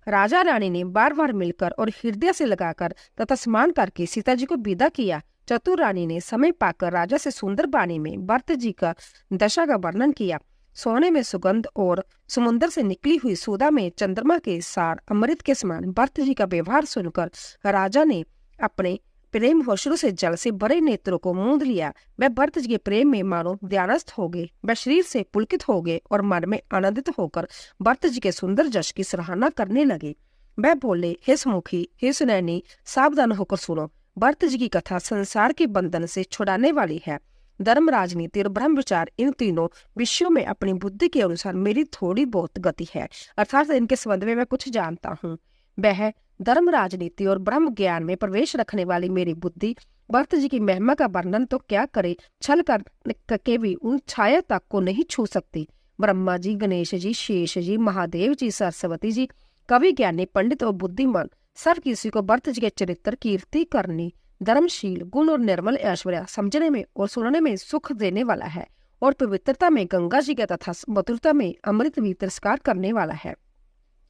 राजा रानी ने बार बार मिलकर और हृदय से लगाकर तथा स्मरण करके सीता जी को विदा किया। चतुर रानी ने समय पाकर राजा से सुंदर वाणी में भरत जी का दशा का वर्णन किया। सोने में सुगंध और समुद्र से निकली हुई सुधा में चंद्रमा के सार अमृत के समान भरत जी का व्यवहार सुनकर राजा ने अपने प्रेम होशरू से जल से भरे नेत्रों को मूंद लिया। वह भरत जी के प्रेम में मानो ध्यानस्थ हो गए। वह शरीर से पुलकित हो गए और मन में आनंदित होकर भरत जी के सुंदर जश की सराहना करने लगे। वह बोले, हे सुमुखी, हे सुनैनी, सावधान होकर सुनो। भरत जी की कथा संसार के बंधन से छुड़ाने वाली है। धर्म, राजनीति और ब्रह्म विचार, इन तीनों विषयों में अपनी बुद्धि के अनुसार मेरी थोड़ी बहुत गति है, अर्थात इनके संबंध में मैं कुछ जानता हूँ। वह धर्म, राजनीति और ब्रह्म ज्ञान में प्रवेश रखने वाली मेरी बुद्धि भरत जी की महिमा का वर्णन तो क्या करे, छल करके भी उन छाया तक को नहीं छू सकती। ब्रह्मा जी, गणेश जी, शेष जी, महादेव जी, सरस्वती जी, कवि, ज्ञानी, पंडित और बुद्धिमान, सब किसी को भरत जी के चरित्र, कीर्ति करनी, धर्मशील गुण और निर्मल ऐश्वर्य समझने में और सुनने में सुख देने वाला है, और पवित्रता में गंगा जी के तथा मधुरता में अमृत भी तिरस्कार करने वाला है।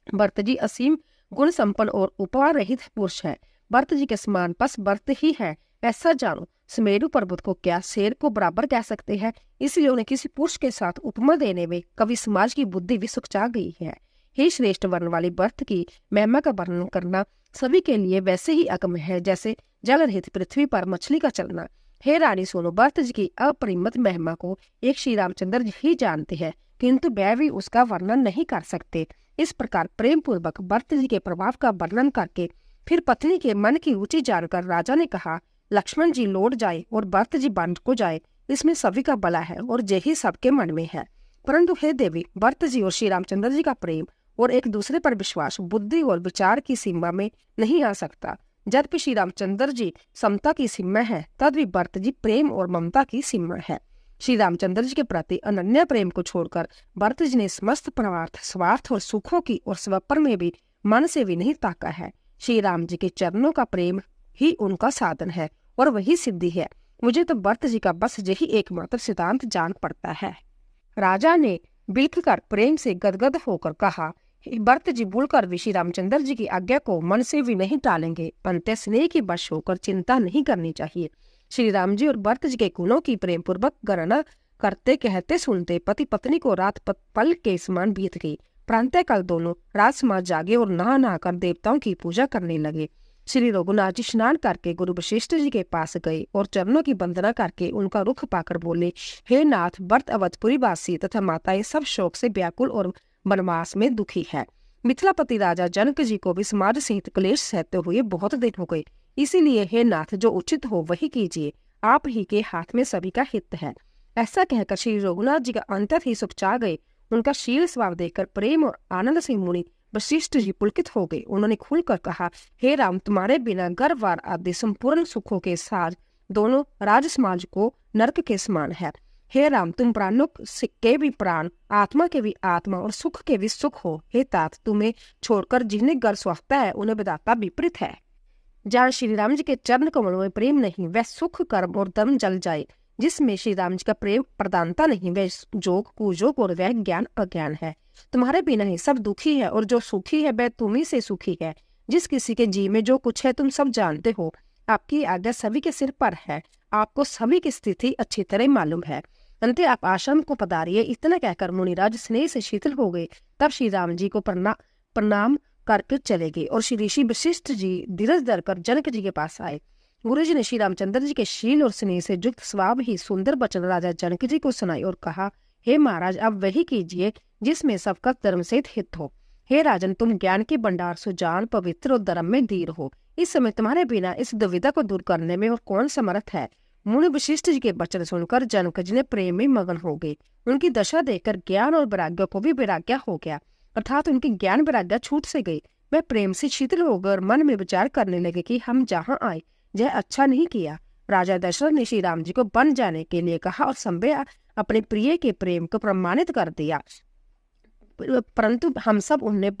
भरत जी असीम गुण संपन्न और उपहार रहित पुरुष है। भरत जी के समान पस भरत ही है, ऐसा जानो। सुमेरु पर्वत को क्या शेर को बराबर कह सकते हैं, इसलिए उन्हें किसी पुरुष के साथ उपमा देने में कवि समाज की बुद्धि भी सुखचा गई है। हे श्रेष्ठ वर्ण वाली भरत की महिमा का वर्णन करना सभी के लिए वैसे ही अगम है जैसे जल रहित पृथ्वी पर मछली का चलना। हे रानी सुनो, भरत जी की अपरिमित महिमा को एक श्री रामचंद्र जी ही जानते हैं, किंतु वह भी उसका वर्णन नहीं कर सकते। इस प्रकार प्रेम पूर्वक भरत जी के प्रभाव का वर्णन करके फिर पत्नी के मन की रुचि जानकर राजा ने कहा, लक्ष्मण जी लौट जाए और भरत जी वन को जाए, इसमें सभी का भला है और यही सबके मन में है। परंतु हे देवी, भरत जी और श्री रामचंद्र जी का प्रेम और एक दूसरे पर विश्वास बुद्धि और विचार की सीमा में नहीं आ सकता। जब भी श्री रामचंद्र जी समता की सीमा है, तब भी भरत जी प्रेम और ममता की सीमा है। श्री रामचंद्र जी के प्रति अनन्य प्रेम को छोड़कर भरत जी ने समस्त परमार्थ, स्वार्थ और सुखों की और स्वपर में भी मन से भी नहीं ताका है। श्री राम जी के चरणों का प्रेम ही उनका साधन है और वही सिद्धि है। मुझे तो भरत जी का बस यही एकमात्र सिद्धांत जान पड़ता है। राजा ने बिलख कर प्रेम से गदगद होकर कहा, भरत जी भूलकर भी श्री रामचंद्र जी की आज्ञा को मन से भी नहीं टालेंगे, परंतु स्नेह की वश होकर चिंता नहीं करनी चाहिए। श्री राम जी और भरत जी के गुणों की प्रेम पूर्वक गणना करते कहते सुनते पति पत्नी को रात पल के समान बीत गई। प्रांतः काल दोनों राज समाज जागे और नहा कर देवताओं की पूजा करने लगे। श्री रघुनाथ जी स्नान करके गुरु वशिष्ठ जी के पास गए और चरणों की वंदना करके उनका रुख पाकर बोले, हे नाथ, भरत अवधपुरी वासी तथा माताएं सब शोक से व्याकुल और वनवास में दुखी है। मिथिलापति राजा जनक जी को भी समाज सहित क्लेश सहते हुए बहुत दिन हो गए, इसीलिए हे नाथ, जो उचित हो वही कीजिए, आप ही के हाथ में सभी का हित है। ऐसा कहकर श्री रघुनाथ जी का अंततः ही सुख चा गए। उनका शील स्वभाव देखकर प्रेम और आनंद से मुनि वशिष्ठ जी पुलकित हो गए। उन्होंने खुलकर कहा, हे राम, तुम्हारे बिना गर्भवार आदि संपूर्ण सुखों के साथ दोनों राज समाज को नरक के समान है। हे राम, तुम प्राणों के भी प्राण, आत्मा के भी आत्मा और सुख के भी सुख हो। हे तात, तुम्हें छोड़कर जिन्हें गर्व स्वागता है उन्हें विधाता विपरीत है। जहाँ श्री राम जी के चरण कमलों में प्रेम नहीं, वह सुख कर्म और धर्म जल जाए। जिसमें श्री राम जी का प्रेम प्रधानता नहीं, वह जोग कुजोग और वह ज्ञान अज्ञान है। तुम्हारे बिना ही सब दुखी है और जो सुखी है वह तुम्ही से सुखी है। जिस किसी के जी में जो कुछ है तुम सब जानते हो। आपकी आज्ञा सभी के सिर पर है, आपको सभी की स्थिति अच्छी तरह मालूम है। अंत आप आश्रम को पधारिए। इतना कहकर मुनिराज स्नेह से शीतल हो गए। तब श्री राम जी को प्रणाम करके चले गए और श्री ऋषि वशिष्ठ जी धीरज धरकर जनक जी के पास आए। गुरु जी ने श्री रामचंद्र जी के शील और स्नेह से युक्त स्वभाव ही सुंदर वचन राजा जनक जी को सुनाई और कहा, हे महाराज, अब वही कीजिए जिसमें सबका धर्म से हित हो। हे राजन, तुम ज्ञान के भंडार सुजान, पवित्र और धर्म में धीर हो। इस समय तुम्हारे बिना इस दुविधा को दूर करने में और कौन समर्थ है। मुनि वशिष्ठ जी के वचन सुनकर जनक जी ने प्रेम में मगन हो गए। उनकी दशा देखकर ज्ञान और वैराग्य को भी वैराग्य हो गया, अर्थात उनकी ज्ञान वैराग्य छूट से गई। वह प्रेम से शीतल होकर मन में विचार करने लगे कि हम जहाँ आए यह अच्छा नहीं किया। राजा दशरथ ने श्री राम जी को वन जाने के लिए कहा और संभव अपने प्रिय के प्रेम को प्रमाणित कर दिया, परंतु हम सब उन्हें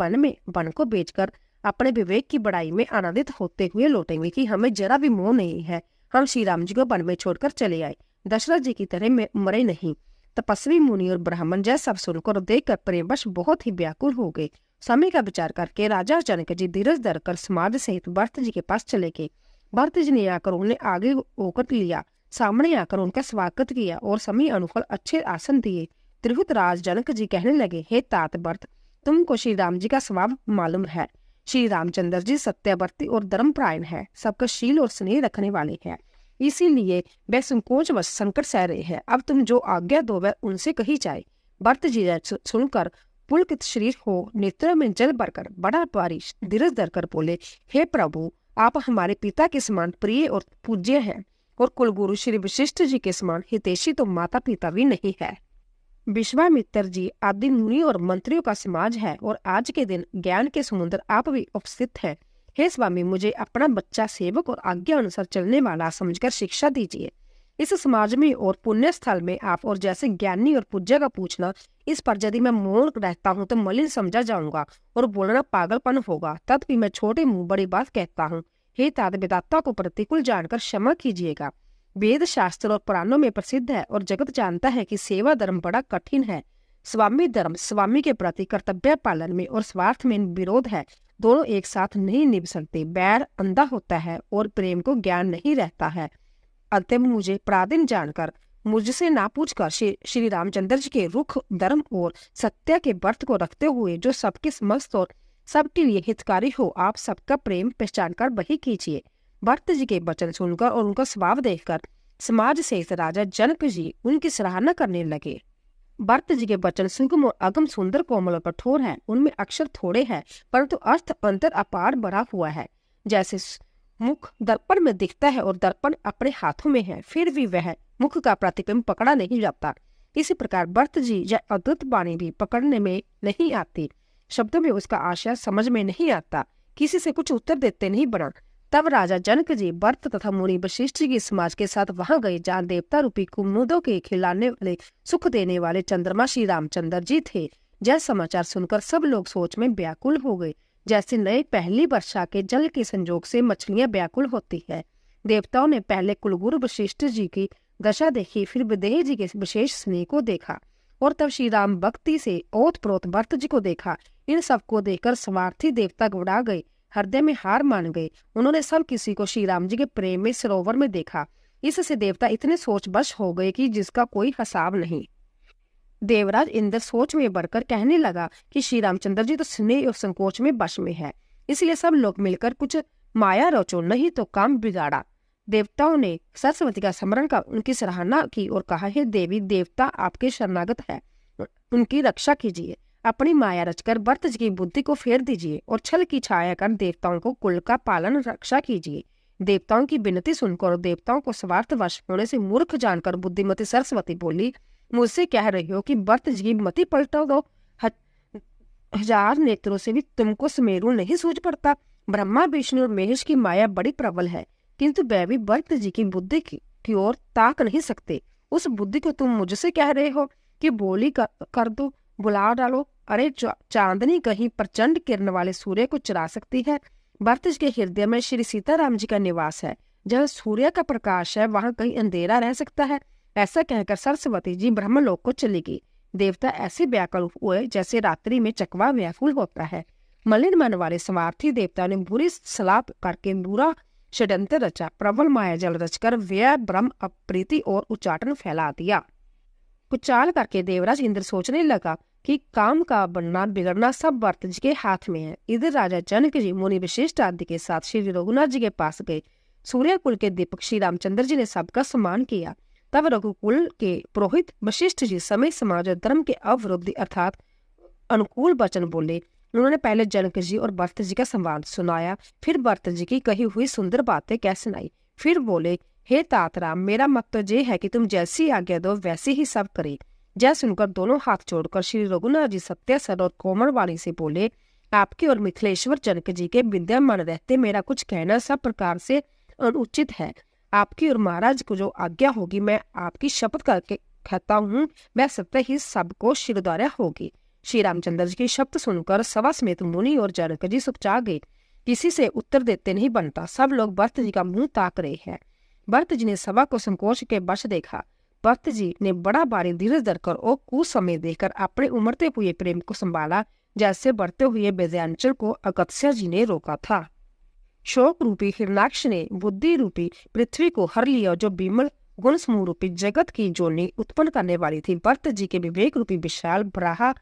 वन को बेचकर अपने विवेक की बड़ाई में आनंदित होते हुए लौटेंगे कि हमें जरा भी मोह नहीं है। हम श्री राम जी को वन में छोड़कर चले आए, दशरथ जी की तरह मरे नहीं। तपस्वी मुनि और ब्राह्मण जय सब सुनकर और देखकर प्रेमवश बहुत ही व्याकुल हो गए। समय का विचार करके राजा जनक जी धीरज धरकर समाज सहित भरत जी के पास चले गए। भरत जी ने आकर उन्हें आगे होकर लिया, सामने आकर उनका स्वागत किया और समय अनुकूल अच्छे आसन दिए। त्रिहुत राज जनक जी कहने लगे, हे तात भरत, तुमको श्री राम जी का स्वभाव मालूम है। श्री रामचंद्र जी सत्यावर्ती और धर्मपरायण है, सबका शील और स्नेह रखने वाले हैं, इसीलिए वह संकोच व संकट सह रहे हैं। अब तुम जो आज्ञा दो वह उनसे कही जाए। भरत जी ने सुनकर पुलकित शरीर हो, नेत्रों में जल भरकर बड़ा भारी धीरज धरकर बोले, हे प्रभु, आप हमारे पिता के समान प्रिय और पूज्य हैं, और कुलगुरु श्री वशिष्ठ जी के समान हितैषी तो माता पिता भी नहीं है। विश्वामित्र जी आदि मुनि और मंत्रियों का समाज है, और आज के दिन ज्ञान के समुद्र आप भी उपस्थित हैं। हे स्वामी, मुझे अपना बच्चा सेवक और आज्ञा अनुसार चलने वाला समझकर शिक्षा दीजिए। इस समाज में और पुण्य स्थल में आप और जैसे ज्ञानी और पूज्य का पूछना, इस पर यदि मैं मौन रहता हूँ तो मलिन समझा जाऊंगा और बोलना पागलपन होगा। तब भी मैं छोटे मुंह बड़ी बात कहता हूँ। हे तात, विधाता को प्रतिकूल जानकर क्षमा कीजिएगा। वेद शास्त्र और पुराणों में प्रसिद्ध है और जगत जानता है कि सेवा धर्म बड़ा कठिन है। स्वामी धर्म स्वामी के प्रति कर्तव्य पालन में और स्वार्थ में विरोध है। दोनों एक साथ नहीं निभ सकते। बैर अंधा होता है और प्रेम को ज्ञान नहीं रहता है। अंतिम मुझे पराधीन जानकर मुझसे ना पूछकर श्री रामचंद्र जी के रुख, धर्म और सत्य के व्रत को रखते हुए जो सबके समस्त और सबके लिए हितकारी हो, आप सबका प्रेम पहचान कर वही कीजिए। भरत जी के वचन सुनकर और उनका स्वभाव देखकर समाज सहित राजा जनक जी उनकी सराहना करने लगे। भरत जी के वचन सुगम और अगम, सुंदर, कोमल और कठोर है। उनमें अक्षर थोड़े हैं परंतु अर्थ अंतर अपार भरा हुआ है। जैसे मुख दर्पण में दिखता है और दर्पण अपने हाथों में है, फिर भी वह मुख का प्रतिबिंब पकड़ा नहीं जाता। इसी प्रकार भरत जी या अद्भुत वाणी भी पकड़ने में नहीं आती। शब्दों में उसका आशय समझ में नहीं आता। किसी से कुछ उत्तर देते नहीं बना। तब राजा जनक जी भरत तथा मुनि वशिष्ठ जी के समाज के साथ वहां गए, जहाँ देवता रूपी कुमुदों के खिलाने वाले, सुख देने वाले चंद्रमा श्री रामचंद्र जी थे। यह समाचार सुनकर सब लोग सोच में व्याकुल हो गए, जैसे नए पहली वर्षा के जल के संजोग से मछलियां व्याकुल होती है। देवताओं ने पहले कुलगुरु वशिष्ठ जी की दशा देखी, फिर विदेह जी के विशेष स्नेह को देखा, और तब श्री राम भक्ति से ओत प्रोत भरत जी को देखा। इन सबको देखकर स्वार्थी देवता घबरा गए, हृदय में हार मान गए। उन्होंने सब किसी को श्री राम जी के प्रेम में सरोवर में देखा। इससे देवता इतने सोच बश हो गए कि जिसका कोई हिसाब नहीं। देवराज इंद्र सोच में बढ़कर कहने लगा कि श्री रामचंद्र जी तो स्नेह और संकोच में वश में है, इसलिए सब लोग मिलकर कुछ माया रचो, नहीं तो काम बिगाड़ा। देवताओं ने सरस्वती का स्मरण कर उनकी सराहना की और कहा, हे देवी देवता आपके शरणागत है, उनकी रक्षा कीजिए। अपनी माया रचकर भरत जी की बुद्धि को फेर दीजिए और छल की छाया कर देवताओं को कुल का पालन रक्षा कीजिए। देवताओं की विनती सुनकर और देवताओं को स्वार्थवश होने से मूर्ख जानकर बुद्धिमती सरस्वती बोली, मुझसे कह रही हो कि भरत जी की मति पलटा दो। हजार नेत्रों से भी तुमको सुमेरु नहीं सूझ पड़ता। ब्रह्मा, विष्णु और महेश की माया बड़ी प्रबल है, किंतु वह भी भरत जी की बुद्धि की ओर ताक नहीं सकते। उस बुद्धि को तुम मुझसे कह रहे हो कि बोली कर दो, बुला डालो। अरे चांदनी कहीं प्रचंड किरण वाले सूर्य को चुरा सकती है। भरत जी के हृदय में श्री सीताराम जी का निवास है। जहाँ सूर्य का प्रकाश है वहां कहीं अंधेरा रह सकता है। ऐसा कहकर सरस्वती जी ब्रह्मलोक को चली गई। देवता ऐसे व्याकुल हुए जैसे रात्रि में चकवा व्याकुल होता है। मलिन मन वाले स्वार्थी देवता ने बुरी सलाह करके बुरा षड्यंत्र रचा। प्रबल माया जल रचकर व्यय ब्रह्म अप्रीति और उच्चाटन फैला दिया। कुचाल करके देवराज इंद्र सोचने लगा कि काम का बनना बिगड़ना सब भरत जी के हाथ में है। इधर राजा जनक जी मुनि वशिष्ठ आदि के साथ श्री रघुनाथ जी के पास गए। सूर्य कुल के दीपक श्री रामचंद्र जी ने सबका सम्मान किया। तब रघुकुल के पुरोहित वशिष्ठ जी समय समाज और धर्म के अवरुद्ध अर्थात अनुकूल वचन बोले। उन्होंने पहले जनक जी और भरत जी का संवाद सुनाया, फिर भरत जी की कही हुई सुंदर बातें कह सुनाई। फिर बोले, हे तात राम, मेरा मत तो ये है कि तुम जैसी आज्ञा दो वैसे ही सब करे। जय सुनकर दोनों हाथ जोड़कर श्री रघुनाथ जी सत्य और कोमल वाणी से बोले, आपके और मिथिलेश्वर जनक जी के विद्यमान रहते मेरा कुछ कहना सब प्रकार से अनुचित है। आपकी और महाराज को जो आज्ञा होगी मैं आपकी शपथ करके कहता हूँ, मैं सत्य ही सबको शिरोधार्य होगी। श्री रामचंद्र जी की शब्द सुनकर सभा समेत मुनि और जनक जी सुपचा गए। किसी से उत्तर देते नहीं बनता। सब लोग भरत जी का मुंह ताक रहे हैं। भरत जी ने सभा को संकोच के वश देखा। भरत जी ने बड़ा भारी धीरज धरकर और कुछ समय देकर अपने उमड़ते हुए प्रेम को संभाला, जैसे बढ़ते हुए विजयांचल को अगस्त्य जी ने रोका था। शोक रूपी हिरणाक्ष ने बुद्धि रूपी पृथ्वी को हर लिया, जो विमल गुण समूह रूपी जगत की जोनी उत्पन्न करने वाली थी। भरत जी के विवेक रूपी विशाल ब्रहा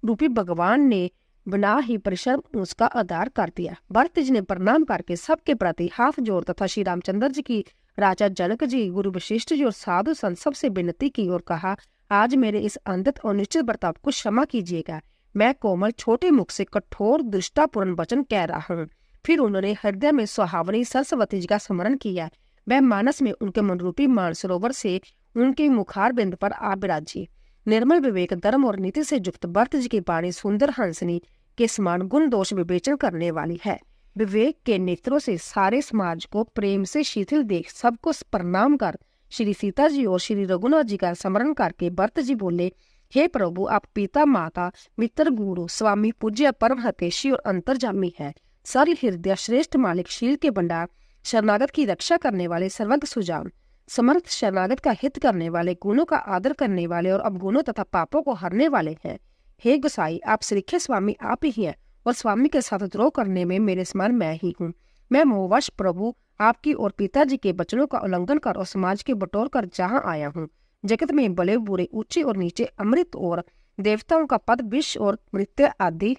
रूपी भगवान ने बिना ही परिश्रम उसका आधार कर दिया। भरत जी ने प्रणाम करके सबके प्रति हाथ जोड़ तथा श्री रामचंद्र जी की, राजा जनक जी, गुरु वशिष्ठ जी और साधु संत सबसे विनती की और कहा, आज मेरे इस अंधित और निश्चित बर्ताव को क्षमा कीजिएगा। मैं कोमल छोटे मुख से कठोर दृष्टापूर्ण वचन कह रहा हूँ। फिर उन्होंने हृदय में सुहावनी सरस्वती जी का स्मरण किया। वह मानस में उनके मनरूपी मानसरोवर से उनके मुखार बिंद पर आ विराजी। निर्मल विवेक, धर्म और नीति से युक्त भरत जी की वाणी सुंदर हंसनी के समान गुण दोष विवेचन करने वाली है। विवेक के नेत्रों से सारे समाज को प्रेम से शिथिल देख सबको प्रणाम कर श्री सीता जी और श्री रघुनाथ जी का स्मरण करके भरत जी बोले, हे प्रभु, आप पिता, माता, मित्र, गुरु, स्वामी, पूज्य, परम हितैषी और अंतर्जामी है। सरल हृदय, श्रेष्ठ मालिक, शील के भंडार, शरणागत की रक्षा करने वाले, सर्वज्ञ सुजान, समर्थ, शरणागत का हित करने वाले, गुणों का आदर करने वाले और अवगुणों तथा पापों को हरने वाले हैं। हे गोसाई, आप श्रीखे स्वामी आप ही हैं और स्वामी के साथ द्रोह करने में मेरे समान मैं ही हूँ। मैं मोहवश प्रभु आपकी और पिताजी के वचनों का उल्लंघन कर और समाज के बटोर कर जहाँ आया हूँ। जगत में बड़े बुरे, ऊंचे और नीचे, अमृत और देवताओं का पद, विष और मृत्यु आदि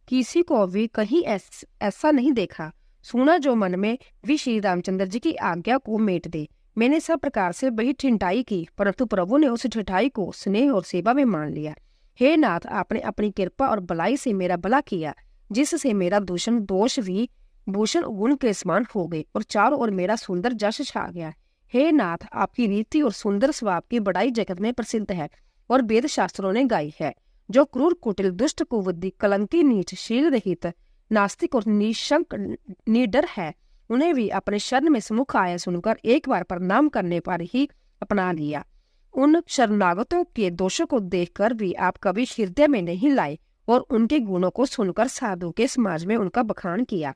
किसी को भी कहीं ऐसा नहीं देखा सुना जो मन में भी श्री रामचंद्र जी की आज्ञा को मेट दे। मैंने सब प्रकार से बड़ी ठिठाई की, परंतु प्रभु ने उस ठिठाई को स्नेह और सेवा में मान लिया। हे नाथ, आपने अपनी कृपा और भलाई से मेरा भला किया, जिससे मेरा दूषण दोष भी भूषण गुण के समान हो गए और चारों ओर मेरा सुंदर जश छा गया। हे नाथ, आपकी रीति और सुंदर स्वभाव की बड़ाई जगत में प्रसिद्ध है और वेद शास्त्रों ने गाई है। जो क्रूर, कुटिल, दुष्ट, कुबुद्धि, कलंकी, नीच, शील रहित, नास्तिक और निशंक निडर है, उन्हें भी अपने शरण में सम्मुख आया सुनकर एक बार प्रणाम करने पर ही अपना लिया। उन शरणागतों के दोषों को देखकर भी आप कभी हृदय में नहीं लाए और उनके गुणों को सुनकर साधु के समाज में उनका बखान किया।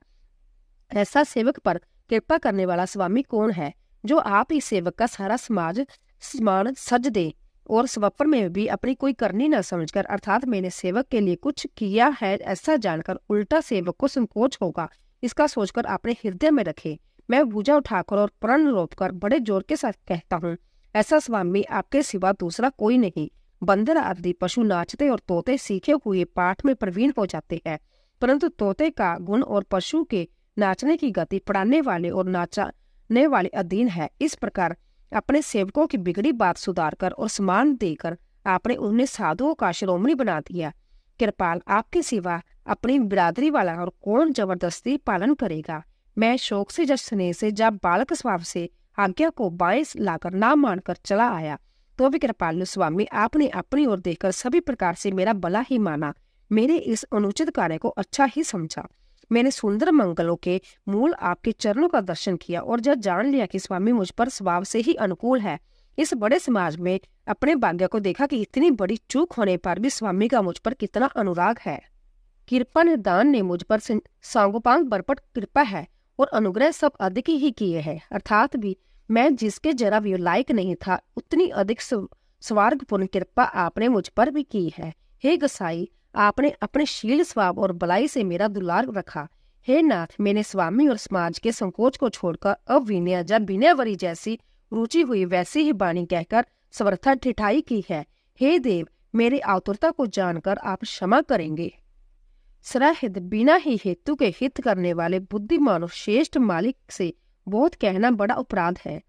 ऐसा सेवक पर कृपा करने वाला स्वामी कौन है, जो आप इस सेवक का सारा समाज समान सज दे और स्वप्न में भी अपनी कोई करनी न समझकर, अर्थात मैंने सेवक के लिए कुछ किया है ऐसा जानकर उल्टा सेवक को संकोच होगा, इसका सोचकर अपने हृदय में रखे। मैं भुजा उठाकर और प्रण रोककर बड़े जोर के साथ कहता हूँ, ऐसा स्वामी आपके सिवा दूसरा कोई नहीं। बंदर आदि पशु नाचते और तोते सीखे हुए पाठ में प्रवीण हो जाते हैं, परंतु तोते का गुण और पशु के नाचने की गति पढ़ाने वाले और नाचने वाले अधीन है। इस प्रकार अपने सेवकों की बिगड़ी बात सुधार कर और सम्मान देकर आपने उन्हें साधुओं का शिरोमणि बना दिया। कृपाल, आपके सिवा अपनी बिरादरी वाला और कौन जबरदस्ती पालन करेगा। मैं शोक से जब स्नेह से जब बालक स्वभाव से आज्ञा को बाएं लाकर ना मानकर चला आया, तो भी कृपालु स्वामी आपने अपनी ओर देखकर सभी प्रकार से मेरा भला ही माना, मेरे इस अनुचित कार्य को अच्छा ही समझा। मैंने सुंदर मंगलों के मूल आपके चरणों का दर्शन किया और जब जान लिया कि स्वामी मुझ पर स्वभाव से ही अनुकूल है, इस बड़े समाज में अपने भाग्य को देखा कि इतनी बड़ी चूक होने पर भी स्वामी का मुझ पर कितना अनुराग है। कृपा निदान ने मुझ पर सांगोपांग बरपट कृपा है और अनुग्रह सब अधिक ही किए हैं, अर्थात भी मैं जिसके जरा भी लायक नहीं था, उतनी अधिक स्वर्गपूर्ण कृपा आपने मुझ पर भी की है। हे गोसाई, आपने अपने शील, स्वभाव और भलाई से मेरा दुलार रखा। हे नाथ, मैंने स्वामी और समाज के संकोच को छोड़कर अब विनय जब विनयवरी जैसी रुचि हुई वैसी ही वाणी कहकर समर्था ठिठाई की है। हे देव, मेरी आतुरता को जानकर आप क्षमा करेंगे। सराहित बिना ही हेतु के हित करने वाले बुद्धिमान और श्रेष्ठ मालिक से बहुत कहना बड़ा अपराध है।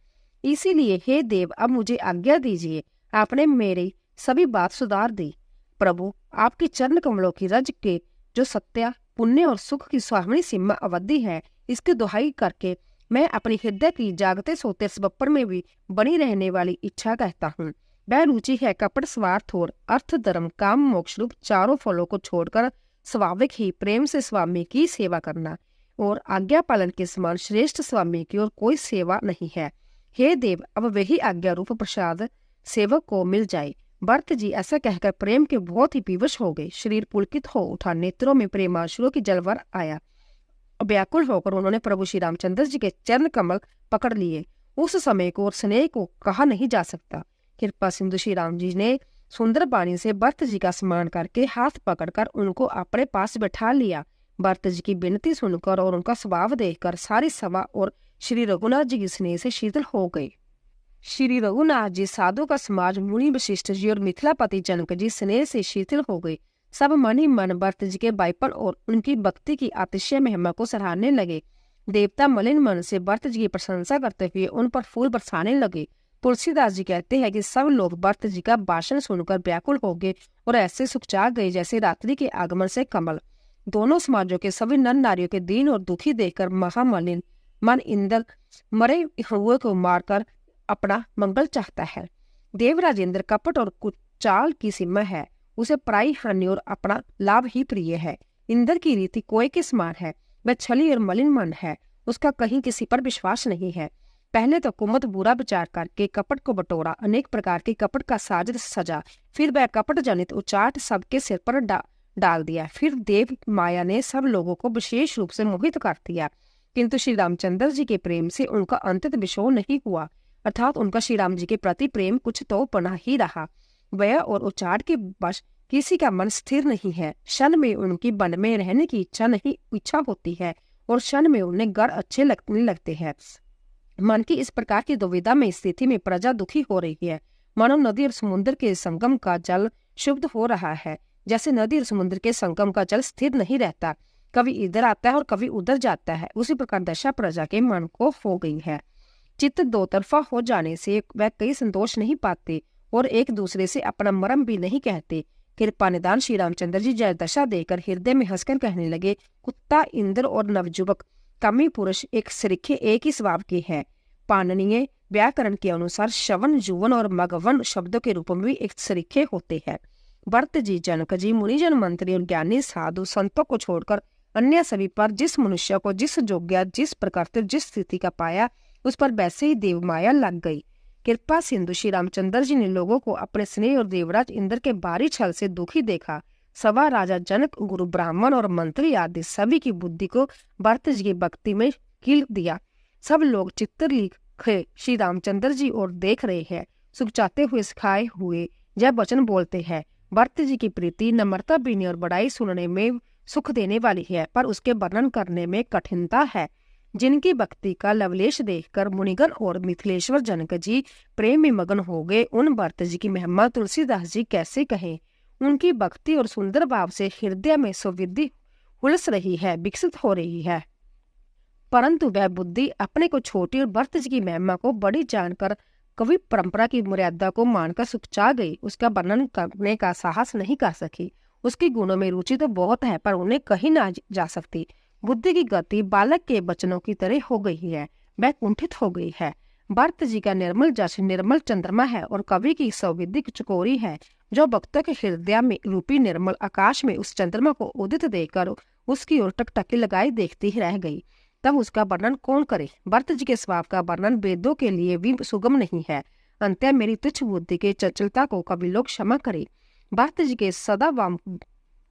इसीलिए हे देव, अब मुझे आज्ञा दीजिए, आपने मेरी सभी बात सुधार दी। प्रभु, आपके चरण कमलों की रज के जो सत्य, पुण्य और सुख की सुहावनी सीमा अवधि है, इसकी दुहाई करके मैं अपनी हृदय की जागते सोते स्वप्न में भी बनी रहने वाली इच्छा कहता हूँ। वह रुचि है कपट, स्वार्थ और अर्थ, धर्म, काम, मोक्ष रूप चारों फलों को छोड़कर स्वाभाविक ही प्रेम से स्वामी की सेवा करना, और आज्ञा पालन के समान श्रेष्ठ स्वामी की और कोई सेवा नहीं है। हे देव, अब वही आज्ञा रूप प्रसाद सेवक को मिल जाए। भरत जी ऐसा कहकर प्रेम के बहुत ही विवश हो गए। शरीर पुलकित हो उठा, नेत्रों में प्रेमाश्रुओं की जलवर आया। व्याकुल होकर उन्होंने प्रभु श्री रामचंद्र जी के चरण कमल पकड़ लिए। उस समय को और स्नेह को कहा नहीं जा सकता। कृपा सिंधु श्री राम जी ने सुंदर वाणी से भरत जी का सम्मान करके हाथ पकड़कर उनको अपने पास बैठा लिया। भरत जी की विनती सुनकर और उनका स्वभाव देखकर सारी सभा और श्री रघुनाथ जी की स्नेह से शीतल हो गई। श्री रघुनाथ जी, साधु का समाज, मुनि वशिष्ठ जी और मिथिलापति जनक जी स्नेह से शीतल हो गए। सब मन ही मन भरत जी के बाइपन और उनकी भक्ति की अतिशय महिमा को सराहने लगे। देवता मलिन मन से भरत जी की प्रशंसा करते हुए उन पर फूल बरसाने लगे। तुलसीदास जी कहते हैं कि सब लोग भरत जी का भाषण सुनकर व्याकुल हो गए और ऐसे सुखचा गए जैसे रात्रि के आगमन से कमल। दोनों समाजों के सभी नर नारियों के दीन और दुखी देखकर महामलिन मन इंद्र मरे हुए को मारकर अपना मंगल चाहता है। देवराज इंद्र कपट और कुचाल की सीमा है, उसे पराई हानि और अपना लाभ ही प्रिय है। इंद्र की रीति कोय के समान है, वह छली और मलिन मन है, उसका कहीं किसी पर विश्वास नहीं है। पहले तो कुमत बुरा विचार करके कपट को बटोरा, अनेक प्रकार के कपट का साजिद सजा, फिर वह कपट जनित उचाट सबके सिर पर डाल दिया। फिर देव माया ने सब लोगों को विशेष रूप से मोहित कर दिया, किंतु श्री रामचंद्र जी के प्रेम से उनका अंतत विषोह नहीं हुआ, अर्थात उनका श्री राम जी के प्रति प्रेम कुछ तो बना ही रहा। वह और उचाट के वश किसी का मन स्थिर नहीं है। क्षण में उनकी वन में रहने की इच्छा होती है और क्षण में उन्हें घर अच्छे लगने लगते हैं। मन की इस प्रकार की दुविधा में स्थिति में प्रजा दुखी हो रही है, मानो नदी और समुद्र के संगम का जल शुद्ध हो रहा है। जैसे नदी और समुद्र के संगम का जल स्थिर नहीं रहता, कभी इधर आता है और कभी उधर जाता है, उसी प्रकार दशा प्रजा के मन को हो गई है। चित्त दो तरफा हो जाने से वह कई संतोष नहीं पाते और एक दूसरे से अपना मरम भी नहीं कहते। कृपा निदान श्री रामचंद्र जी जय दशा देकर हृदय में हंसकर कहने लगे, कुत्ता, इंद्र और नवजुवक कामी पुरुष एक सरीखे एक ही स्वभाव के हैं। पाणनीय व्याकरण के अनुसार शवन, जुवन और मगवन शब्दों के रूप में भी एक सरीखे होते हैं। भरत जी, जनक जी, मुनिजन, मंत्री और ज्ञानी साधु संतों को छोड़कर अन्य सभी पर जिस मनुष्य को जिस जोग्य, जिस प्रकार जिस स्थिति का पाया, उस पर वैसे ही देव माया लग गई। कृपा सिंधु श्री रामचंद्र जी ने लोगों को अपने स्नेह और देवराज इंद्र के भारी छल से दुखी देखा। सभा, राजा जनक, गुरु ब्राह्मण और मंत्री आदि सभी की बुद्धि को भरत जी की भक्ति में कील दिया। सब लोग चित्तर लिखे श्री रामचंद्र जी और देख रहे हैं, सुख चाहते हुए सिखाए हुए यह वचन बोलते हैं। भरत जी की प्रीति, नम्रता, विनय और बड़ाई सुनने में सुख देने वाली है, पर उसके वर्णन करने में कठिनता है। जिनकी भक्ति का लवलेश देखकर मुनिगण और मिथिलेश्वर जनक जी प्रेम में मगन हो गए, उन भरत जी की महिमा तुलसीदास जी कैसे कहें। उनकी भक्ति और सुंदर भाव से हृदय में सुविधि उलस रही है, विकसित हो रही है, परंतु वह बुद्धि अपने को छोटी और भरत जी की महिमा को बड़ी जानकर कवि परंपरा की मर्यादा को मानकर सुखचा गई, उसका वर्णन करने का साहस नहीं कर सकी। उसके गुणों में रुचि तो बहुत है, पर उन्हें कहीं ना जा सकती। बुद्धि की गति बालक के बचनों की तरह हो गई है, वह कुंठित हो गई है। भरत जी का निर्मल जश निर्मल चंद्रमा है और कवि की सौविधिक चकोरी है, जो भक्तों के हृदय में रूपी निर्मल आकाश में उस चंद्रमा को उदित देकर उसकी ओर टकटकी लगाई देखती ही रह गई। तब उसका वर्णन कौन करे। भरत जी के स्वभाव का वर्णन वेदों के लिए भी सुगम नहीं है। अंत्य मेरी तुच्छ बुद्धि के चंचलता को कवि लोग क्षमा करे। भरत जी के सदा वाम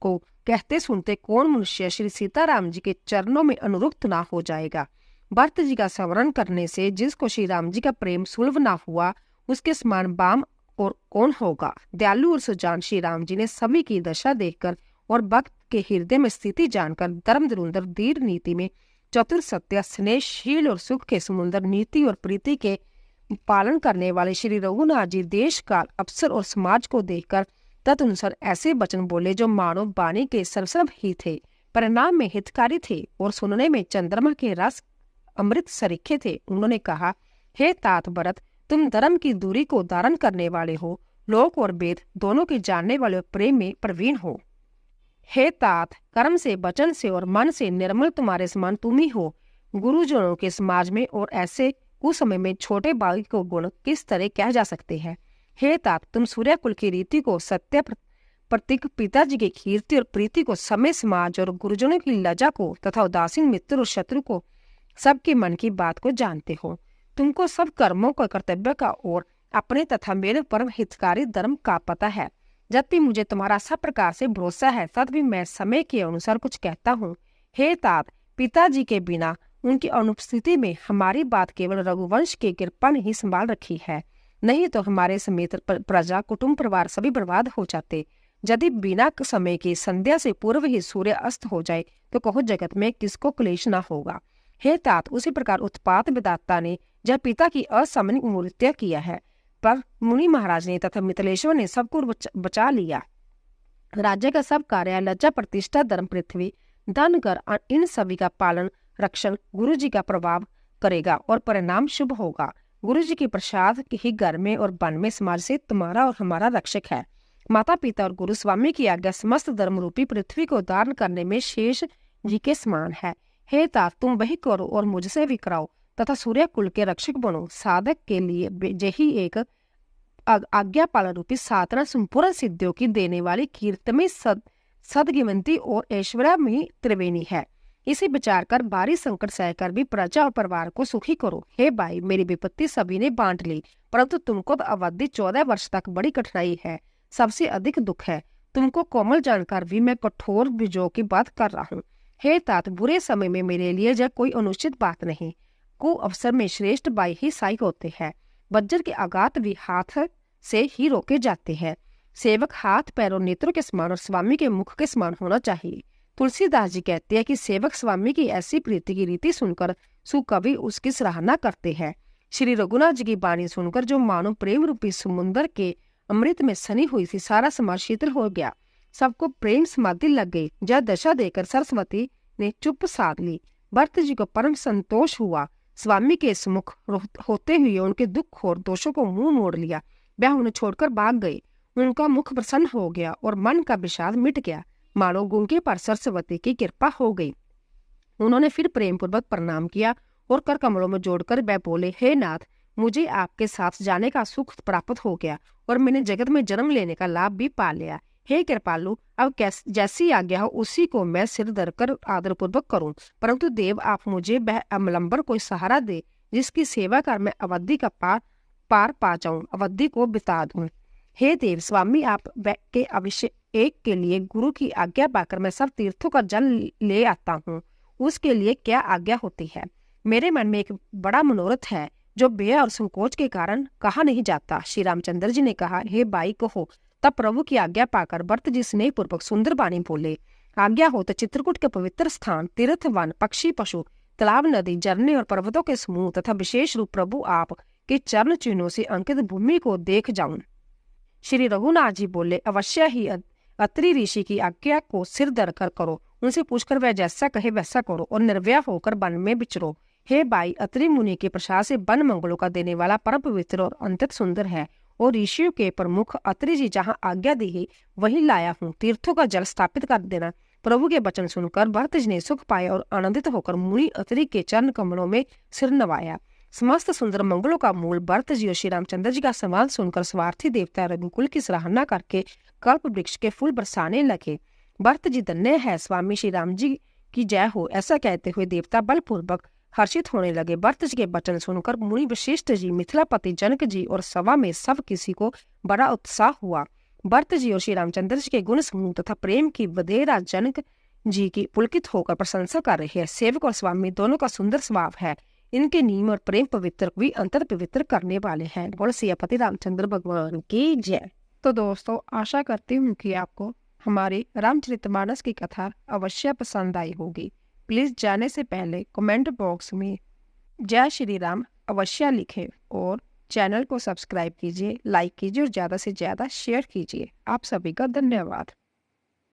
को कहते सुनते कौन मनुष्य श्री सीताराम जी के चरणों में अनुरुक्त ना हो जाएगा। भरत जी का स्मरण करने से जिसको श्री राम जी का प्रेम सुलभ ना हुआ, उसके समान बाम और कौन होगा। दयालु और सुजान श्री राम जी ने सभी की दशा देखकर और भक्त के हृदय में स्थिति जानकर धर्म धुरंधर धीर नीति में चतुर, सत्य, स्नेहशील और सुख के समुद्र, नीति और प्रीति के पालन करने वाले श्री रघुनाथ जी देश काल, अवसर और समाज को देखकर तदनुसार ऐसे वचन बोले जो मानव वाणी के सरसम ही थे, परिणाम में हितकारी थे और सुनने में चंद्रमा के रस अमृत सरीखे थे। उन्होंने कहा, हे तात भरत, तुम धर्म की दूरी को धारण करने वाले हो, लोक और वेद दोनों के जानने वाले प्रेम में प्रवीण हो। हे तात, कर्म से, वचन से और मन से निर्मल तुम्हारे समान तुम ही हो। गुरुजनों के समाज में और ऐसे कुसमय में छोटे बालक को गुण किस तरह कह जा सकते हैं। हे तात, तुम सूर्य कुल की रीति को, सत्य प्रतीक पिताजी की कीर्ति और प्रीति को, समय समाज और गुरुजनों की लज्जा को तथा उदासीन मित्र और शत्रु को, सबके मन की बात को जानते हो। तुमको सब कर्मों का, कर्तव्य का और अपने तथा मेरे परम हितकारी धर्म का पता है। जब भी मुझे तुम्हारा सब प्रकार से भरोसा है, तब भी मैं समय के अनुसार कुछ कहता हूँ। हे तात, पिताजी के बिना उनकी अनुपस्थिति में हमारी बात केवल रघुवंश की कृपा ने ही संभाल रखी है, नहीं तो हमारे समेत प्रजा, कुटुंब, परिवार सभी बर्बाद हो जाते। यदि बिना समय की संध्या से पूर्व ही सूर्य अस्त हो जाए तो कहो जगत में किसको क्लेश न होगा। हे तात, उसी प्रकार उत्पात विदाता ने जब पिता की असामान्य मृत्यु किया है, पर मुनि महाराज ने तथा मिथिलेश्वर ने सबको बचा लिया। राज्य का सब कार्य, लज्जा, प्रतिष्ठा, धर्म, पृथ्वी, धन, घर, इन सभी का पालन रक्षण गुरु जी का प्रभाव करेगा और परिणाम शुभ होगा। गुरु जी की प्रसाद ही घर में और वन में समाज से तुम्हारा और हमारा रक्षक है। माता पिता और गुरु स्वामी की आज्ञा समस्त धर्म रूपी पृथ्वी को धारण करने में शेष जी के समान है। हे तात, तुम वही करो और मुझसे भी कराओ तथा सूर्य कुल के रक्षक बनो। साधक के लिए यही एक आज्ञा पालन रूपी साधना संपूर्ण सिद्धियों की देने वाली कीर्तमी सदगिमंती और ऐश्वर्या में त्रिवेणी है। इसी विचार कर भारी संकट सहकर भी प्रजा और परिवार को सुखी करो। हे भाई, मेरी विपत्ति सभी ने बांट ली, परंतु तुमको तो अवधि 14 वर्ष तक बड़ी कठिनाई है, सबसे अधिक दुख है। तुमको कोमल जानकर भी मैं कठोर विजयों की बात कर रहा हूँ। हे तात, बुरे समय में मेरे लिए यह कोई अनुचित बात नहीं। कु अवसर में श्रेष्ठ भाई ही सहायक होते हैं। वज्र के आघात भी हाथ से ही रोके जाते हैं। सेवक हाथ पैरों नेत्रों के समान और स्वामी के मुख के समान होना चाहिए। तुलसीदास जी कहते हैं कि सेवक स्वामी की ऐसी प्रीति की रीति सुनकर सुकवि उसकी सराहना करते हैं। श्री रघुनाथ जी की वाणी सुनकर जो मानो प्रेम रूपी समुद्र के अमृत में सनी हुई थी, सारा समाज शीतल हो गया, सबको प्रेम समाधि लग गई। जब दशा देकर सरस्वती ने चुप साध ली। भरत जी को परम संतोष हुआ। स्वामी के सम्मुख होते हुए उनके दुख और दोषों को मुंह मोड़ लिया। वह उन्हें छोड़कर भाग गई। उनका मुख प्रसन्न हो गया और मन का विषाद मिट गया, मानो गूंगे पर सरस्वती की कृपा हो गई। उन्होंने फिर प्रेम पूर्वक प्रणाम किया और कर कमलों में जोड़कर वह बोले, हे नाथ, मुझे आपके साथ जाने का सुख प्राप्त हो गया और मैंने जगत में जन्म लेने का लाभ भी पा लिया। हे कृपालु, अब जैसी आज्ञा हो उसी को मैं सिर धरकर आदर पूर्वक करूं, परंतु देव आप मुझे वह अवलंबन कोई सहारा दे जिसकी सेवा कर मैं अवधि का पार पा जाऊं, अवधि को बिता दूं। हे देव स्वामी, आप के अभिषेक के लिए गुरु की आज्ञा पाकर मैं सब तीर्थों का जल ले आता हूँ, उसके लिए क्या आज्ञा होती है? मेरे मन में एक बड़ा मनोरथ है जो भय और संकोच के कारण कहा नहीं जाता। श्री रामचंद्र जी ने कहा, हे भाई कहो। तब प्रभु की आज्ञा पाकर भरत जी स्नेह पूर्वक सुंदर वाणी बोले, आज्ञा हो तो चित्रकूट के पवित्र स्थान, तीर्थ वन, पक्षी पशु, तालाब, नदी, झरने और पर्वतों के समूह तथा विशेष रूप प्रभु आप के चरण चिन्हों से अंकित भूमि को देख जाऊं। श्री रघुनाथ जी बोले, अवश्य ही अत्रि ऋषि की आज्ञा को सिर धरकर करो। उनसे पूछकर वह जैसा कहे वैसा करो और निर्भय होकर वन में विचरो। हे भाई, अत्रि मुनि के प्रसाद से वन मंगलों का देने वाला परम पवित्र और अत्यंत सुंदर है और ऋषियों के प्रमुख अत्रि जी जहाँ आज्ञा दी है वही लाया हूँ। तीर्थों का जल स्थापित कर देना। प्रभु के वचन सुनकर भरत जी ने सुख पाया और आनंदित होकर मुनि अत्रि के चरण कमलों में सिर नवाया। समस्त सुंदर मंगलों का मूल भरत जी और श्री रामचंद्र जी का सवाल सुनकर स्वार्थी देवता रघुकुल की सराहना करके कल्प वृक्ष के फूल बरसाने लगे। भरत जी धन्य है, स्वामी श्री राम जी की जय हो। ऐसा कहते हुए देवता बलपूर्वक हर्षित होने लगे। भरत जी के वचन सुनकर मुनि वशिष्ठ जी, मिथिलापति जनक जी और सभा में सब किसी को बड़ा उत्साह हुआ। भरत जी और श्री रामचंद्र जी के गुण समूह तथा प्रेम की वधेरा जनक जी की पुलकित होकर प्रशंसा कर रहे हैं। सेवक और स्वामी दोनों का सुंदर स्वभाव है। इनके नियम और प्रेम पवित्र भी अंतर पवित्र करने वाले हैं। बोल सियापति रामचंद्र भगवान की जय। तो दोस्तों, आशा करती हूँ कि आपको हमारी रामचरितमानस की कथा अवश्य पसंद आई होगी। प्लीज जाने से पहले कमेंट बॉक्स में जय श्री राम अवश्य लिखें और चैनल को सब्सक्राइब कीजिए, लाइक कीजिए और ज़्यादा से ज़्यादा शेयर कीजिए। आप सभी का धन्यवाद।